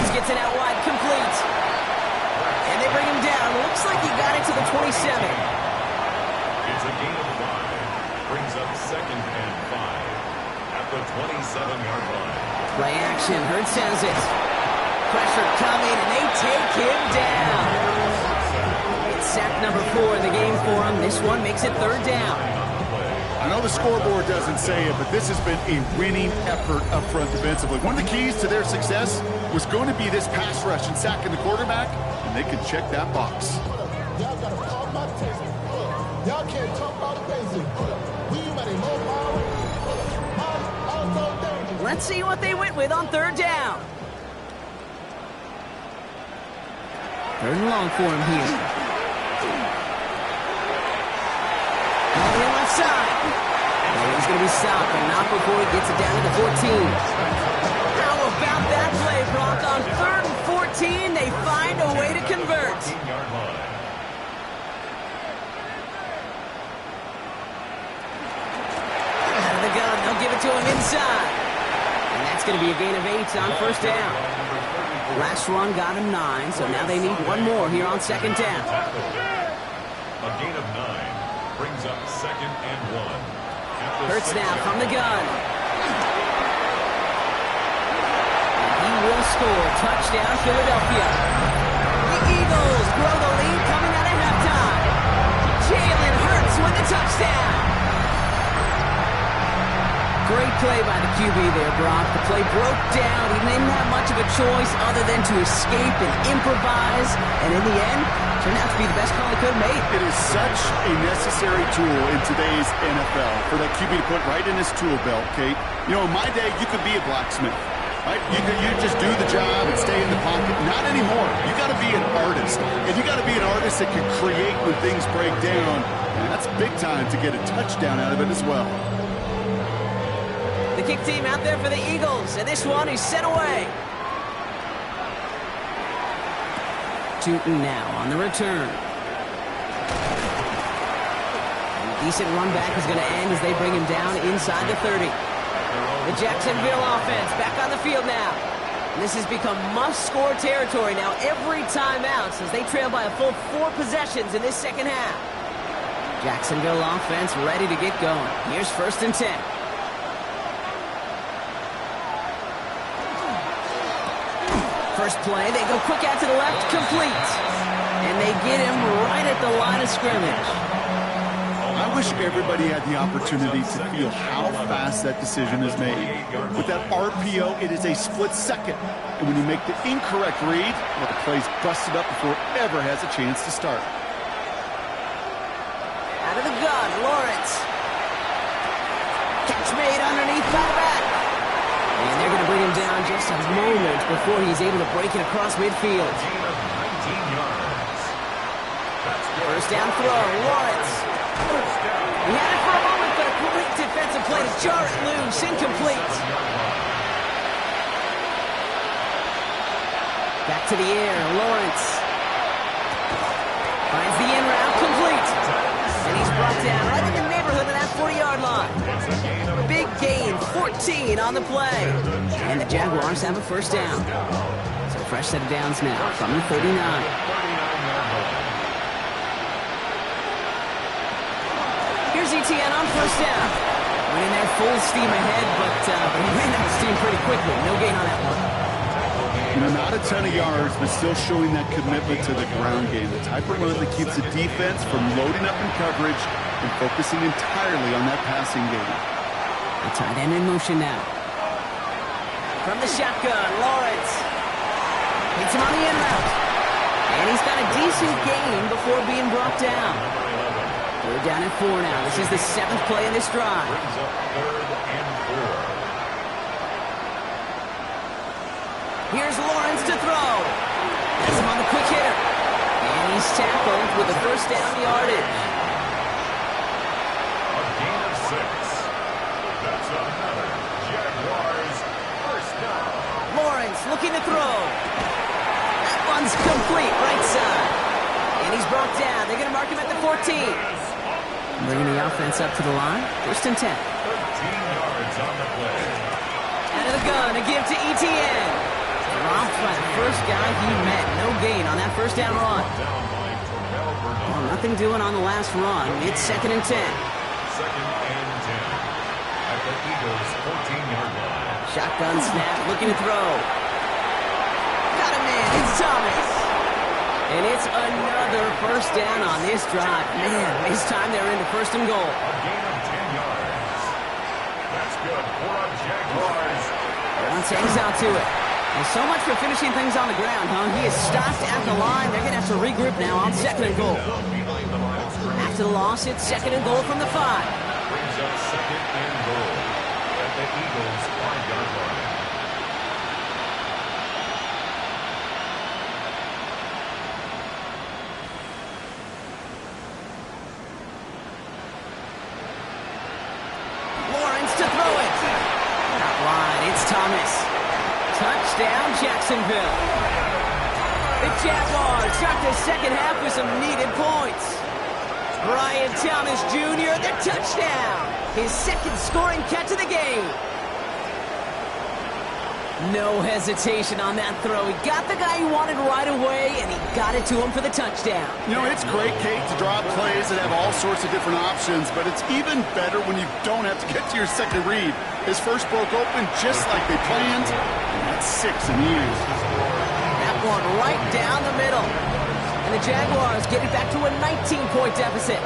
Gets it out wide, complete. And they bring him down. Looks like he got it to the 27. It's a gain of 5. Brings up 2nd and 5 at the 27-yard line. Play action. Hurts sends it. Pressure coming, and they take him down. It's sack number 4 in the game for him. This one makes it 3rd down. I know the scoreboard doesn't say it, but this has been a winning effort up front defensively. One of the keys to their success was going to be this pass rush and sacking the quarterback, and they can check that box. Y'all got to call my attention. Y'all can't talk about the basics. We ready more power. Let's see what they went with on 3rd down. 3rd and long for him here. On the left side. He's going to be stopped, but not before he gets it down to the 14. How about that play, Brock? On 3rd and 14, they find a way to convert. 15-yard line. Out of the gun, they'll give it to him inside. And that's going to be a gain of 8 on first down. Last run got him 9, so now they need one more here on 2nd down. A gain of 9 brings up 2nd and 1. Hurts now from the gun. He will score. Touchdown, Philadelphia. The Eagles grow the lead coming out of halftime. Jalen Hurts with the touchdown. Great play by the QB there, Brock. The play broke down. He didn't have much of a choice other than to escape and improvise. And in the end, turned out to be the best call he could have made. It is such a necessary tool in today's NFL for that QB to put right in his tool belt, Kate. You know, in my day, you could be a blacksmith. right? You just do the job and stay in the pocket. Not anymore. You got to be an artist. And you got to be an artist that can create when things break down. And that's big time to get a touchdown out of it as well. The kick team out there for the Eagles, and this one is sent away. Tootin now on the return. A decent run back is going to end as they bring him down inside the 30. The Jacksonville offense back on the field now. And this has become must-score territory now every time out since they trail by a full 4 possessions in this second half. Jacksonville offense ready to get going. Here's 1st and 10. First play, they go quick out to the left, complete. And they get him right at the line of scrimmage. I wish everybody had the opportunity to feel how fast that decision is made. With that RPO, it is a split second. And when you make the incorrect read, well, the play's busted up before it ever has a chance to start. Out of the gun, Lawrence. Catch made underneath by the back. And they're going to bring him down just a moment before he's able to break it across midfield. First down throw, Lawrence. He had it for a moment, but a quick defensive play to jar it loose, incomplete. Back to the air, Lawrence. Finds the in route, complete. And he's brought down right in the neighborhood of that 40-yard line. Big gain, 14 on the play. And the Jaguars have a first down. So fresh set of downs now from the 39. Here's ETN on first down. Went in there full steam ahead, but he ran out of steam pretty quickly. No gain on that one. You know, not a ton of yards, but still showing that commitment to the ground game. The type of run that keeps the defense from loading up in coverage and focusing entirely on that passing game. The tight end in motion now. From the shotgun, Lawrence. Hits him on the in route. And he's got a decent gain before being brought down. We're down at 4 now. This is the 7th play in this drive. Brings up 3rd and 4. Here's Lawrence to throw. Has him on the quick hitter. And he's tackled with a first down yardage. A gain of 6. That's another Jaguars first down. Lawrence looking to throw. That one's complete, right side. And he's brought down. They're going to mark him at the 14. Bringing the offense up to the line. 1st and 10. 13 yards on the play. Out of the gun to give to ETN. Dropped by the first guy he met. No gain on that first down run. Well, nothing doing on the last run. It's 2nd and 10. 2nd and 10. At the Eagles' 14-yard line. Shotgun snap, looking to throw. Got him in. It's Thomas. And it's another first down on this drive. Man, this time they're into 1st and goal. A gain of 10 yards. That's good for a Jaguars. Once hangs out to it. Well, so much for finishing things on the ground, huh? He is stopped at the line. They're going to have to regroup now on 2nd and goal. After the loss, it's 2nd and goal from the 5. Brings up 2nd and goal at the Eagles' 5-yard line. Lawrence to throw it. Top line, it's Thomas. Touchdown, Jacksonville. The Jaguars start the second half with some needed points. Brian Thomas Jr., the touchdown. His 2nd scoring catch of the game. No hesitation on that throw. He got the guy he wanted right away, and he got it to him for the touchdown. You know, it's great, Kate, to drop plays that have all sorts of different options, but it's even better when you don't have to get to your second read. His first broke open just like they planned, and that's 6 in the end. That one right down the middle. And the Jaguars get it back to a 19-point deficit.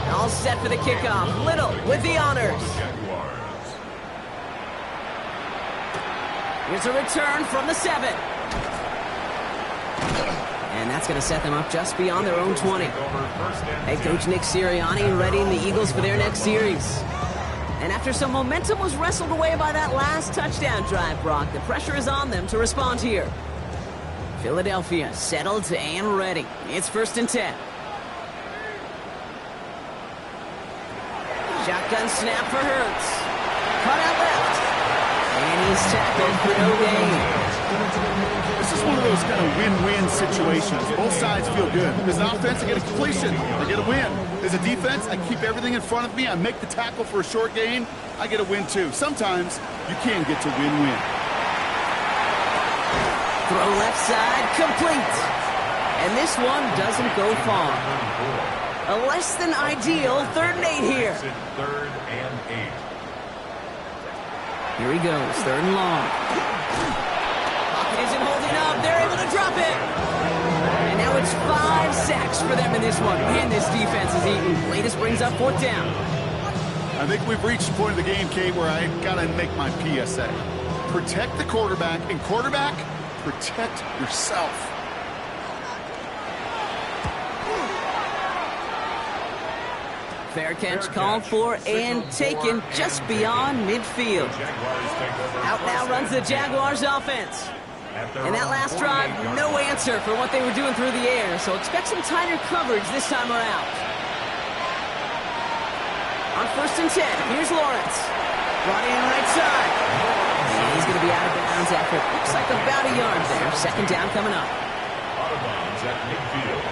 All set for the kickoff. Little with the honors. Here's a return from the 7. And that's going to set them up just beyond their own 20. Head coach Nick Sirianni readying the Eagles for their next series. And after some momentum was wrestled away by that last touchdown drive, Brock, the pressure is on them to respond here. Philadelphia settled and ready. It's 1st and 10. Shotgun snap for Hurts. Cut out left. And he's tackled for no gain. This is one of those kind of win-win situations. Both sides feel good. As an offense, I get a completion. I get a win. As a defense, I keep everything in front of me. I make the tackle for a short gain. I get a win, too. Sometimes you can get to win-win. Throw left side, complete. And this one doesn't go far. A less than ideal 3rd and 8 here. 3rd and 8. Here he goes, 3rd and long. Pocket isn't holding up. They're able to drop it. And now it's 5 sacks for them in this one. Man, this defense is eating. Latest brings up 4th down. I think we've reached the point of the game, Kate, where I got to make my PSA. Protect the quarterback, and quarterback, protect yourself. Fair catch called for and taken just beyond midfield. Out now runs the Jaguars offense. And that last drive, no answer for what they were doing through the air, so expect some tighter coverage this time around. On 1st and 10, here's Lawrence. Brought in right side. And he's going to be out of bounds after it looks like about a yard there. 2nd down coming up. Out of bounds at midfield.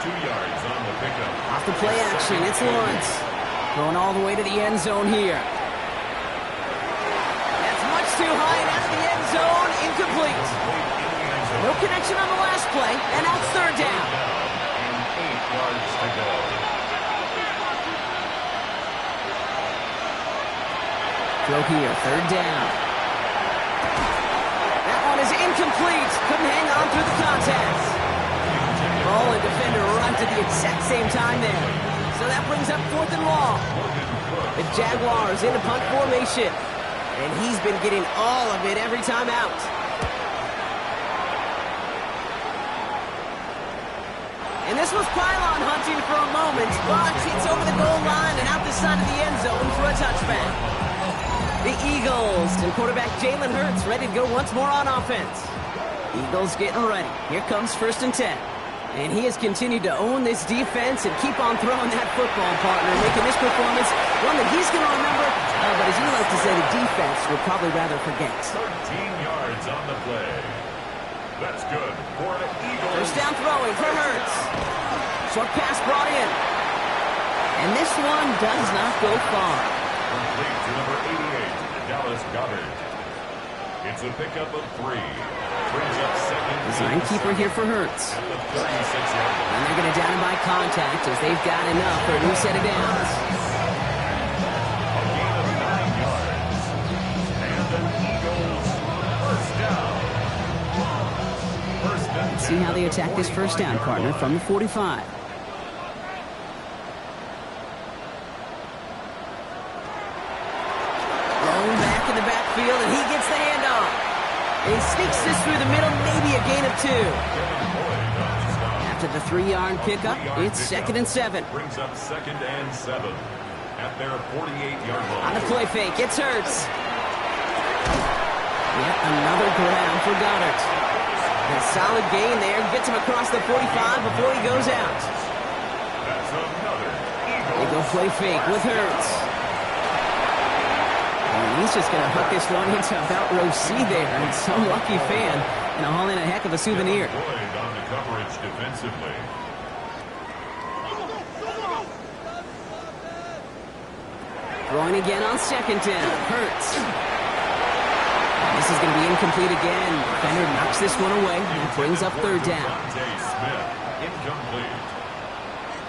2 yards on the pickup. Off the play action, it's Lawrence. Going all the way to the end zone here. That's much too high and out of the end zone. Incomplete. No connection on the last play, and now it's 3rd down. And 8 yards to go. Throw here, 3rd down. That one is incomplete. Couldn't hang on through the contact. Ball and defender runs at the exact same time there. So that brings up 4th and long. The Jaguars in a punt formation. And he's been getting all of it every time out. And this was pylon hunting for a moment, but it's over the goal line and out the side of the end zone for a touchback. The Eagles and quarterback Jalen Hurts ready to go once more on offense. Eagles getting ready. Here comes 1st and 10. And he has continued to own this defense and keep on throwing that football, partner, making this performance one that he's going to remember. But as you like to say, the defense would probably rather forget. 13 yards on the play. That's good for the Eagles. 1st down throwing for Hurts. Short pass brought in. And this one does not go far. Complete to number 88, Dallas Goddard. It's a pickup of 3. Brings up 2nd. Design keeper here for Hurts. At the 36-yard line. And they're going to down him by contact as they've got enough for a new set of downs. A gain of 9 yards. And the Eagles 1st down. 1st and 10. Let's see how they attack this 1st down, partner, from the 45. Thrown back in the backfield, and he gets the handoff. And he sneaks this through the middle, maybe a gain of 2. After the 3-yard pickup, it's 2nd and 7. Brings up 2nd and 7 at their 48-yard line. On the play fake, it's Hurts. Yet another grab for Goddard. A solid gain there, gets him across the 45 before he goes out. That's another They go play fake with Hurts. And he's just going to hook this one into about row C there. And some lucky fan and haul in a heck of a souvenir. Deployed on the coverage defensively. Throwing again on 2nd down. Hurts. This is going to be incomplete again. Defender knocks this one away and brings up 3rd down. Devontae Smith, incomplete.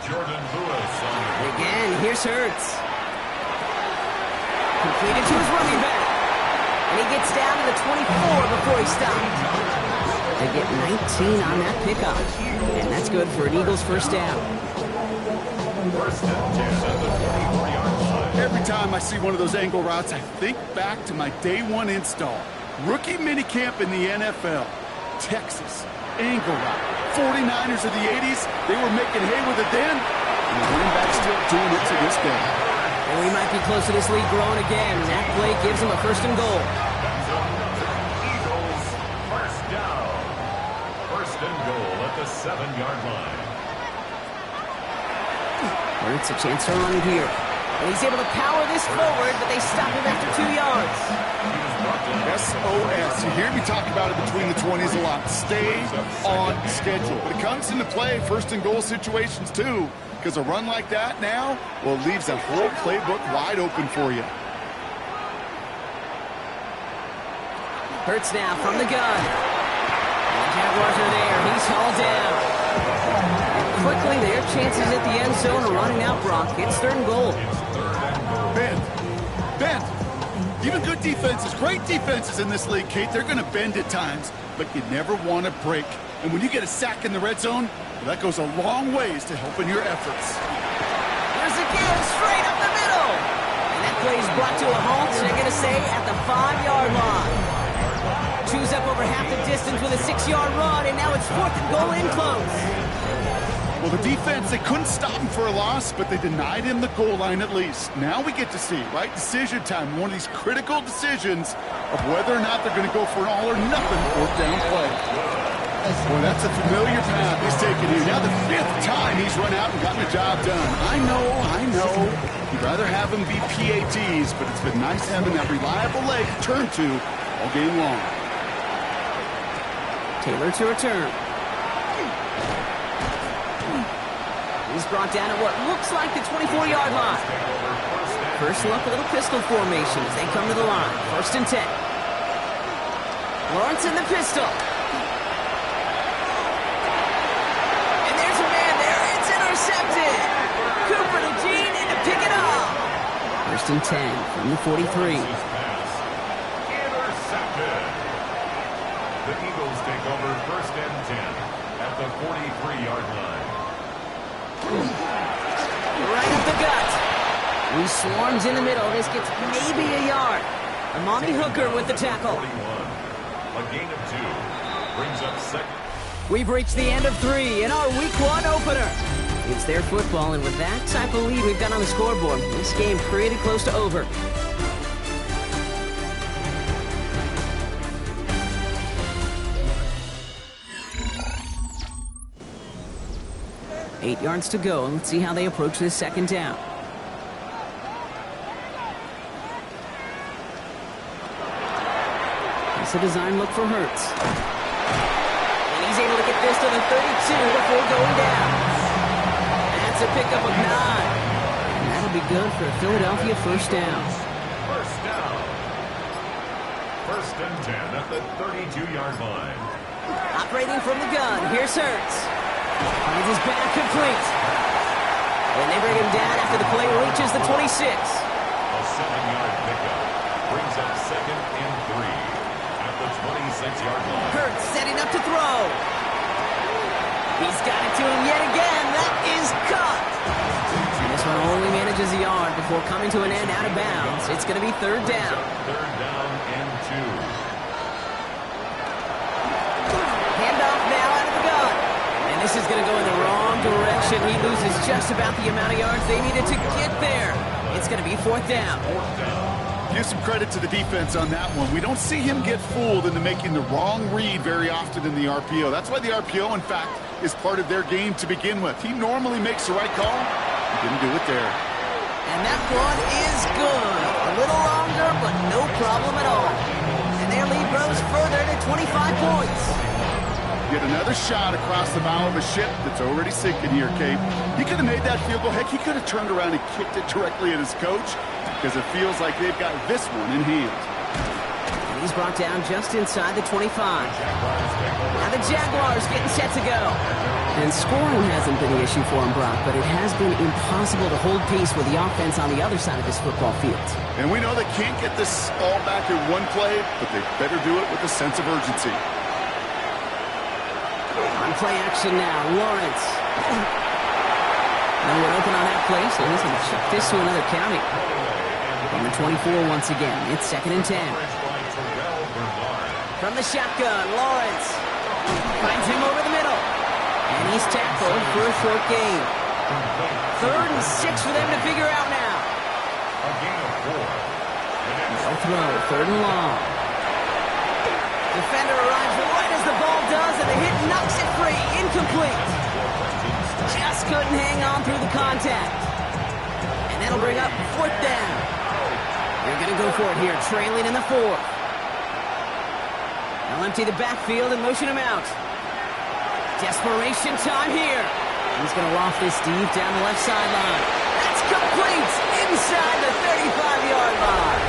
Jordan Lewis on the Again, here's Hurts. Completed to his running back. And he gets down to the 24 before he stopped. They get 19 on that pickup. And that's good for an Eagles 1st down. 1st and 10 at the 24-yard line. Every time I see one of those angle routes, I think back to my day 1 install. Rookie minicamp in the NFL. Texas, angle route. 49ers of the 80s, they were making hay with it then. And the running back's still doing it to this day. And we might be close to this lead growing again. And that play gives them a 1st and goal. Eagles, first down. 1st and goal at the 7-yard line. Hurts a chance to run here. And he's able to power this forward, but they stop him after 2 yards. SOS. You hear me talk about it between the 20s a lot. Stay on schedule. But it comes into play 1st and goal situations too. Because a run like that now, well, it leaves that whole playbook wide open for you. Hurts now from the gun. And the Jaguars are there. He's hauled down. Quickly, their chances at the end zone are running out, Brock. It's 3rd and goal. Bend. Even good defenses, great defenses in this league, Kate, they're going to bend at times, but you never want to break. And when you get a sack in the red zone, well, that goes a long ways to helping your efforts. Here's again, straight up the middle. And that play is brought to a halt, they're going to say, at the 5-yard line. Chews up over half the distance with a 6-yard run, and now it's 4th and goal in close. Well, the defense, they couldn't stop him for a loss, but they denied him the goal line at least. Now we get to see, right, decision time, one of these critical decisions of whether or not they're going to go for an all-or-nothing 4th down play. Boy, that's a familiar path he's taken here. Now the 5th time he's run out and gotten the job done. I know. You'd rather have him be PATs, but it's been nice having that reliable leg to turn to all game long. Taylor to return. He's brought down at what looks like the 24-yard line. First look, a little pistol formation as they come to the line. 1st and 10. Lawrence in the pistol. And there's a man there. It's intercepted. Cooper to Gene in to pick it up. 1st and 10 from the 43. Intercepted. The Eagles take over 1st and 10 at the 43-yard line. Right up the gut. He swarms in the middle. This gets maybe a yard. Amani Hooker with the tackle. 41. A gain of 2. Brings up 2nd. We've reached the end of 3 in our Week 1 opener. It's their football, and with that type of lead we've got on the scoreboard, this game pretty close to over. Eight yards to go, and let's see how they approach this 2nd down. It's a design look for Hurts. And he's able to get this to the 32 before going down. That's a pickup of 9. And that'll be good for a Philadelphia 1st down. 1st down. 1st and 10 at the 32-yard line. Operating from the gun, here's Hurts. Finds his back complete. And they bring him down after the play reaches the 26. A 7-yard pickup brings up 2nd and 3 at the 26-yard line. Hurts setting up to throw. He's got it to him yet again. That is cut. And this one only manages a yard before coming to an end out of bounds. It's going to be 3rd down. 3rd down and 2. Handoff now out of the gun. And this is going to go in the wrong direction. He loses just about the amount of yards they needed to get there. It's going to be 4th down. 4th down. Give some credit to the defense on that one. We don't see him get fooled into making the wrong read very often in the RPO. That's why the RPO, in fact, is part of their game to begin with. He normally makes the right call. He didn't do it there. And that one is good. A little longer, but no problem at all. And their lead grows further to 25 points. Get another shot across the bow of a ship that's already sinking here, Kate. He could have made that field goal. Heck, he could have turned around and kicked it directly at his coach because it feels like they've got this one in hand. And he's brought down just inside the 25. Now the Jaguars getting set to go. And scoring hasn't been the issue for him, Brock, but it has been impossible to hold pace with the offense on the other side of this football field. And we know they can't get this all back in one play, but they better do it with a sense of urgency. On play action now, Lawrence. No one open on that play, so he's going to chuck this to another county. From the 24 once again, it's 2nd and 10. From the shotgun, Lawrence finds him over the middle. And he's tackled for a short gain. 3rd and 6 for them to figure out now. A gain of 4. No throw, 3rd and long. Defender arrives right as the ball does, and the hit knocks it free. Incomplete. Just couldn't hang on through the contact. And that'll bring up 4th down. They're going to go for it here, trailing in the 4th. They'll empty the backfield and motion him out. Desperation time here. He's going to loft this deep down the left sideline. That's complete inside the 35-yard line.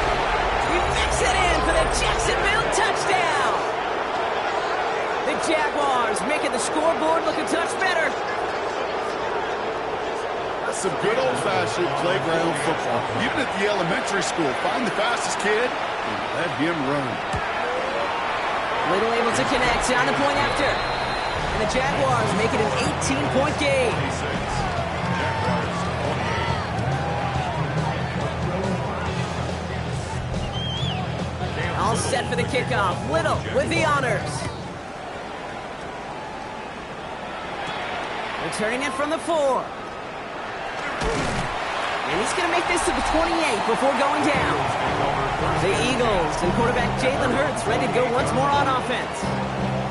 He mix it in for the Jacksonville touchdown. The Jaguars making the scoreboard look a touch better. That's some good old-fashioned playground football. Even at the elementary school, find the fastest kid and let him run. Little able to connect on the point after. And the Jaguars make it an 18-point game. All set for the kickoff. Little with the honors. Returning it from the 4. And he's going to make this to the 28 before going down. The Eagles and quarterback Jalen Hurts ready to go once more on offense.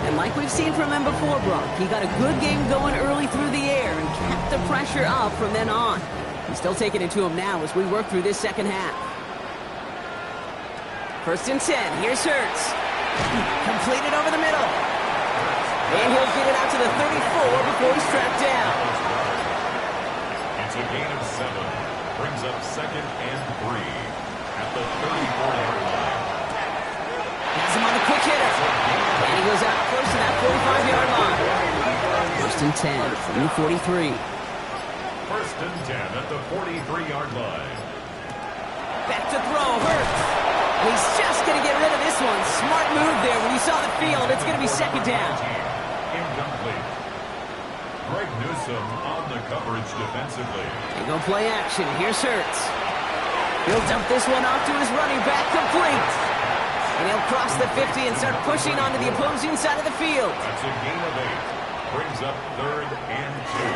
And like we've seen from him before, Brock, he got a good game going early through the air and kept the pressure up from then on. He's still taking it to him now as we work through this second half. 1st and 10. Here's Hurts. Completed over the middle. And he'll get it out to the 34 before he's tracked down. It's a gain of 7. Brings up 2nd and 3 at the 34-yard line. Has him on the quick hitter. And he goes out close to that 45-yard line. 1st and 10 from the 43. 1st and 10 at the 43-yard line. Back to throw, Hurts. He's just going to get rid of this one. Smart move there when he saw the field. It's going to be 2nd down. Incomplete. Greg Newsome on the coverage defensively. They go play action. Here's Hurts. He'll dump this one off to his running back, complete. And he'll cross the 50 and start pushing onto the opposing side of the field. That's a gain of 8. Brings up 3rd and 2.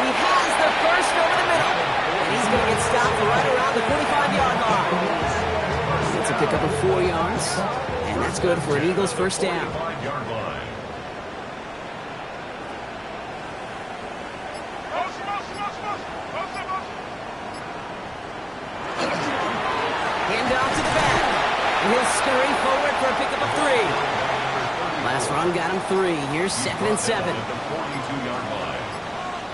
He has the first over the middle. And he's going to get stopped right around the 45-yard line. It's a pickup of 4 yards. And that's good for an Eagles 1st down. 45-yard line. Handoff to the back. And he'll scurry forward for a pickup of 3. Last run got him 3. Here's 2nd and 7. At the 42-yard line.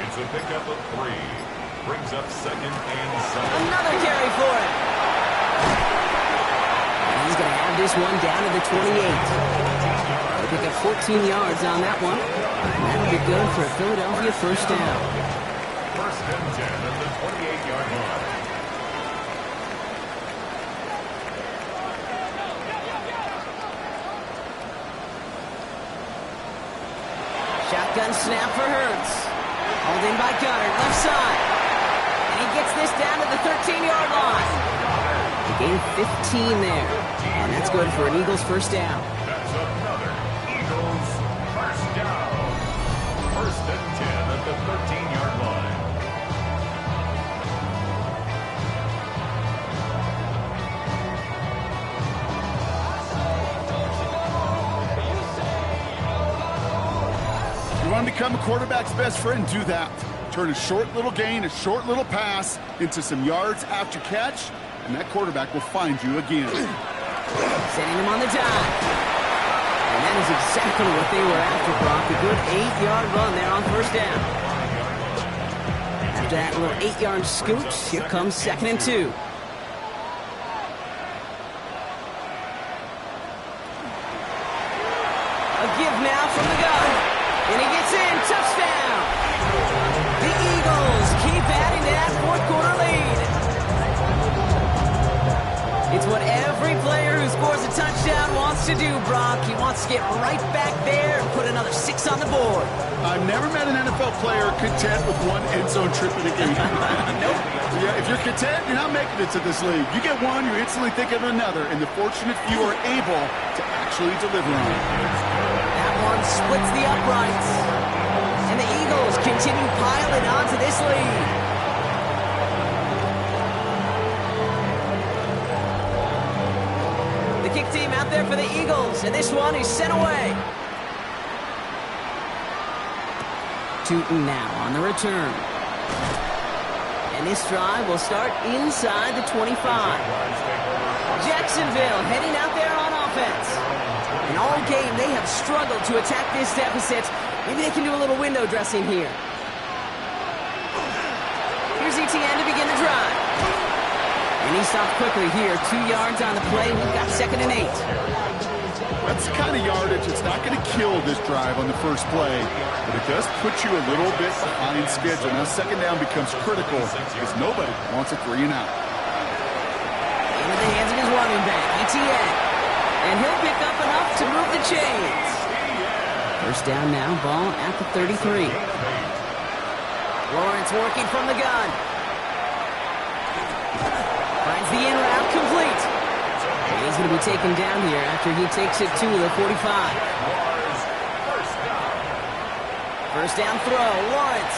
It's a pickup of 3. Brings up 2nd and 7. Another carry for it. And he's going to have this one down to the 28. They'll pick up 14 yards on that one. And that'll be good for a Philadelphia 1st down. 1st and 10 at the 28-yard line. Shotgun snap for Hurts. Hauled in by Gunner, left side. And he gets this down to the 13-yard line. He gained 15 there. And that's good for an Eagles 1st down. That's another Eagles 1st down. 1st and 10 at the 13-yard line. You want to become a quarterback's best friend? Do that. Turn a short little gain, a short little pass into some yards after catch, and that quarterback will find you again. Setting him on the dive. And that is exactly what they were after, Brock. A good 8-yard run there on 1st down. After that little 8-yard scooch, here comes 2nd and 2. A give now from the gun. And he gets in. Touchdown. The Eagles keep adding to that 4th quarter lead. It's what every player who scores a touchdown wants to do, Brock. He wants to get right back there and put another 6 on the board. I've never met an NFL player content with one end zone trip in a game. Nope. Yeah, if you're content, you're not making it to this league. You get one, you instantly think of another, and the fortunate few are able to actually deliver on it. That one splits the uprights. And the Eagles continue piling onto this lead. up there for the Eagles, and this one is sent away. Tootin now on the return. And this drive will start inside the 25. Jacksonville heading out there on offense. And all game, they have struggled to attack this deficit. Maybe they can do a little window dressing here. Here's ETN to begin the drive. And he stopped quickly here. 2 yards on the play. We've got 2nd and 8. That's the kind of yardage. It's not going to kill this drive on the first play, but it does put you a little bit behind schedule. Now, 2nd down becomes critical because nobody wants a 3 and out. Into the hands of his running back, ETN. And he'll pick up enough to move the chains. First down now, ball at the 33. Lawrence working from the gun. Finds the in route complete. And he's going to be taken down here after he takes it to the 45. First down throw, Lawrence.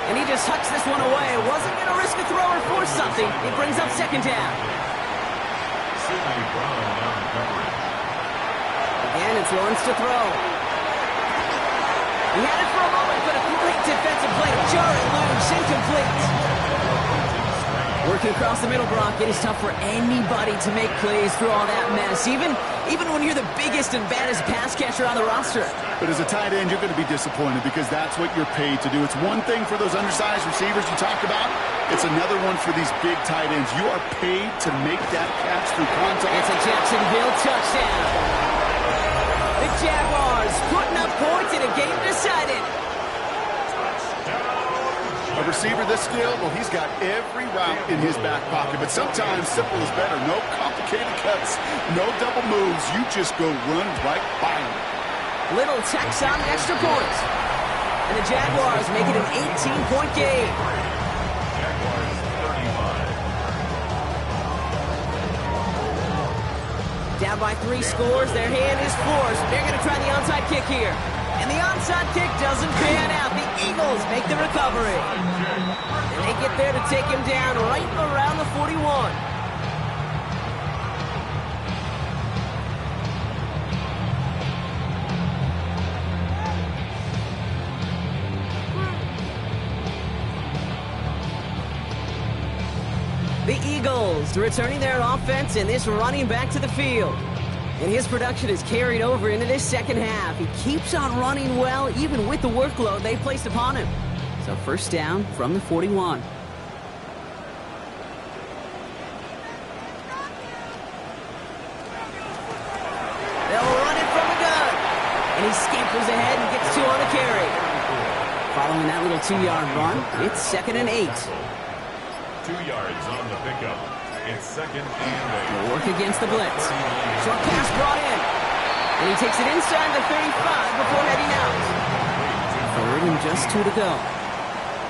And he just hucks this one away. Wasn't going to risk a throw or force something. It brings up 2nd down. Again, it's Lawrence to throw. He had it for a moment, but a great defensive play. Jarring loose, incomplete. Working across the middle, Brock, it is tough for anybody to make plays through all that mess, even when you're the biggest and baddest pass catcher on the roster. But as a tight end, you're going to be disappointed because that's what you're paid to do. It's one thing for those undersized receivers you talk about. It's another one for these big tight ends. You are paid to make that catch through contact. It's a Jacksonville touchdown. The Jaguars putting up points in a game decided. A receiver this skilled, well, he's got every route in his back pocket. But sometimes simple is better. No complicated cuts, no double moves. You just go run right by him. Little tax on extra points. And the Jaguars make it an 18-point game. Jaguars 35. Down by 3 scores, their hand is forced. They're going to try the onside kick here. And the onside kick doesn't pan out. The Eagles make the recovery. And they get there to take him down right around the 41. The Eagles returning their offense and this running back to the field. And his production is carried over into this second half. He keeps on running well, even with the workload they placed upon him. So first down from the 41. They'll run it from the gun. And he scampers ahead and gets 2 on the carry. Following that little 2-yard run, it's 2nd and 8. 2 yards on the pickup. It's 2nd and 8. They'll work against the blitz. Short pass brought in. And he takes it inside the 35 before heading out. 3rd and just 2 to go.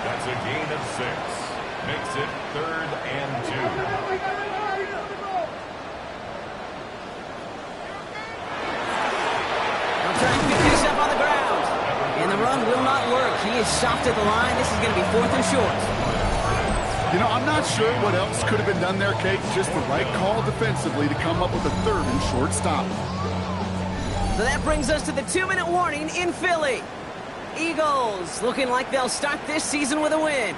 That's a gain of 6. Makes it 3rd and 2. They'll try and pick this up on the ground. And the run will not work. He is stopped at the line. This is going to be 4th and short. You know, I'm not sure what else could have been done there, Kate. Just the right call defensively to come up with a 3rd and short stop. So that brings us to the 2-minute warning in Philly. Eagles looking like they'll start this season with a win.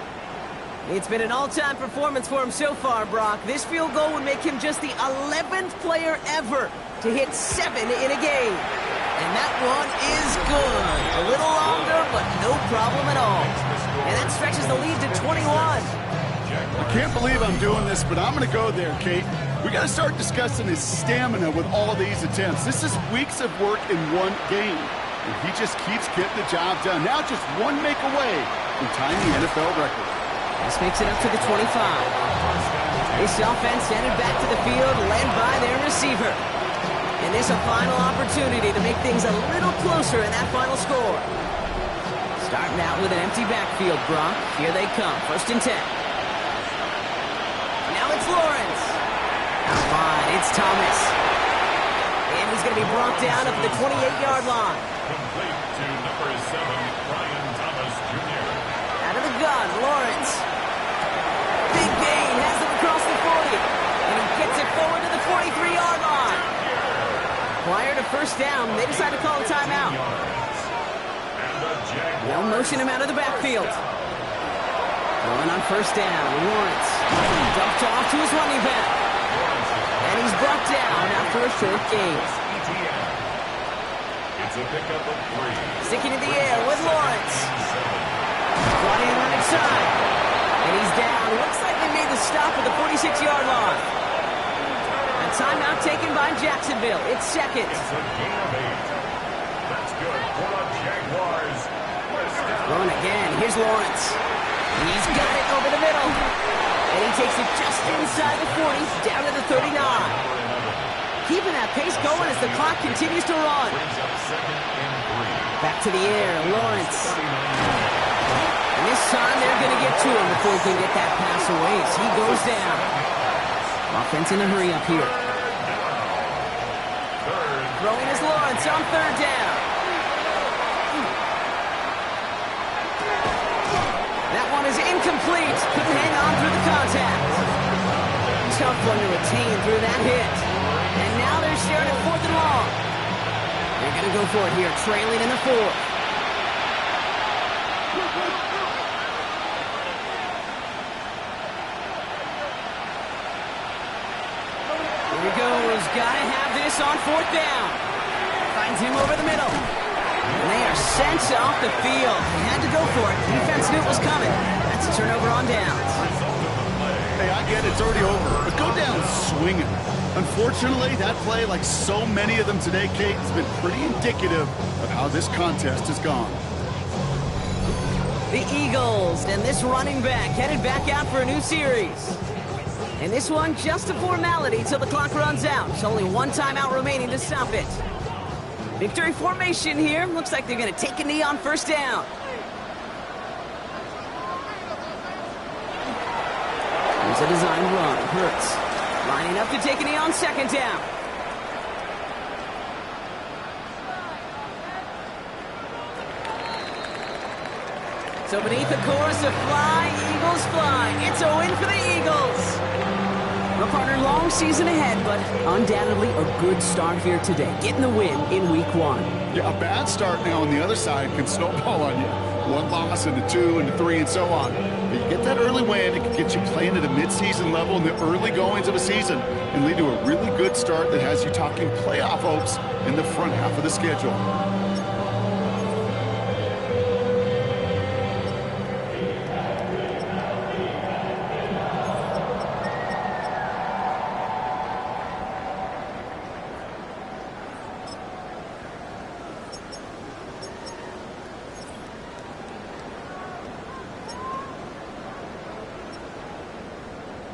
It's been an all-time performance for him so far, Brock. This field goal would make him just the 11th player ever to hit 7 in a game. And that one is good. A little longer, but no problem at all. And that stretches the lead to 21. I can't believe I'm doing this, but I'm going to go there, Kate. We got to start discussing his stamina with all these attempts. This is weeks of work in one game, and he just keeps getting the job done. Now just 1 make away from tying the NFL record. This makes it up to the 25. This offense headed back to the field, led by their receiver. And this a final opportunity to make things a little closer in that final score. Starting out with an empty backfield, Brock. Here they come, 1st and 10. Now it's Lawrence. Out wide, it's Thomas. And he's going to be brought down at the 28-yard line. Complete to number 7, Brian Thomas Jr. Out of the gun, Lawrence. Big gain, has him across the 40. And he gets it forward to the 43-yard line. Prior to first down, they decide to call a timeout. They'll motion him out of the backfield. Going on first down, Lawrence. Dumped off to his running back. And he's brought down after a short gain. It's a pickup of 3. Sticking in the air with Lawrence. Brought in on its side. And he's down. Looks like they made the stop at the 46-yard line. A timeout taken by Jacksonville. It's second. It's a gain of 8. That's good for the Jaguars. Going again. Here's Lawrence. He's got it over the middle. And he takes it just inside the 40, down to the 39. Keeping that pace going as the clock continues to run. Back to the air, Lawrence. And this time they're going to get to him before he can get that pass away as he goes down. Offense in a hurry up here. Throwing is Lawrence on third down. That one is incomplete. Couldn't hang on through the contact. Tough one to retain through that hit. And now they're sharing it 4th and long. They're going to go for it here, trailing in the 4th. Here he goes. Got to have this on 4th down. Finds him over the middle. And they are sent off the field. They had to go for it. Defense knew it was coming. That's a turnover on downs. Hey, I get it's already over, but go down swinging. Unfortunately, that play, like so many of them today, Kate, has been pretty indicative of how this contest has gone. The Eagles and this running back headed back out for a new series. And this one, just a formality till the clock runs out. There's only one timeout remaining to stop it. Victory formation here. Looks like they're going to take a knee on first down. Here's a design run. Hurts lining up to take a knee on second down. So beneath the chorus of Fly, Eagles Fly, it's a win for the Eagles. Well, partner, long season ahead, but undoubtedly a good start here today. Getting the win in week 1. Yeah, a bad start now on the other side can snowball on you. 1 loss into 2 into 3 and so on. But you get that early win, it can get you playing at a mid-season level in the early goings of a season and lead to a really good start that has you talking playoff hopes in the front half of the schedule.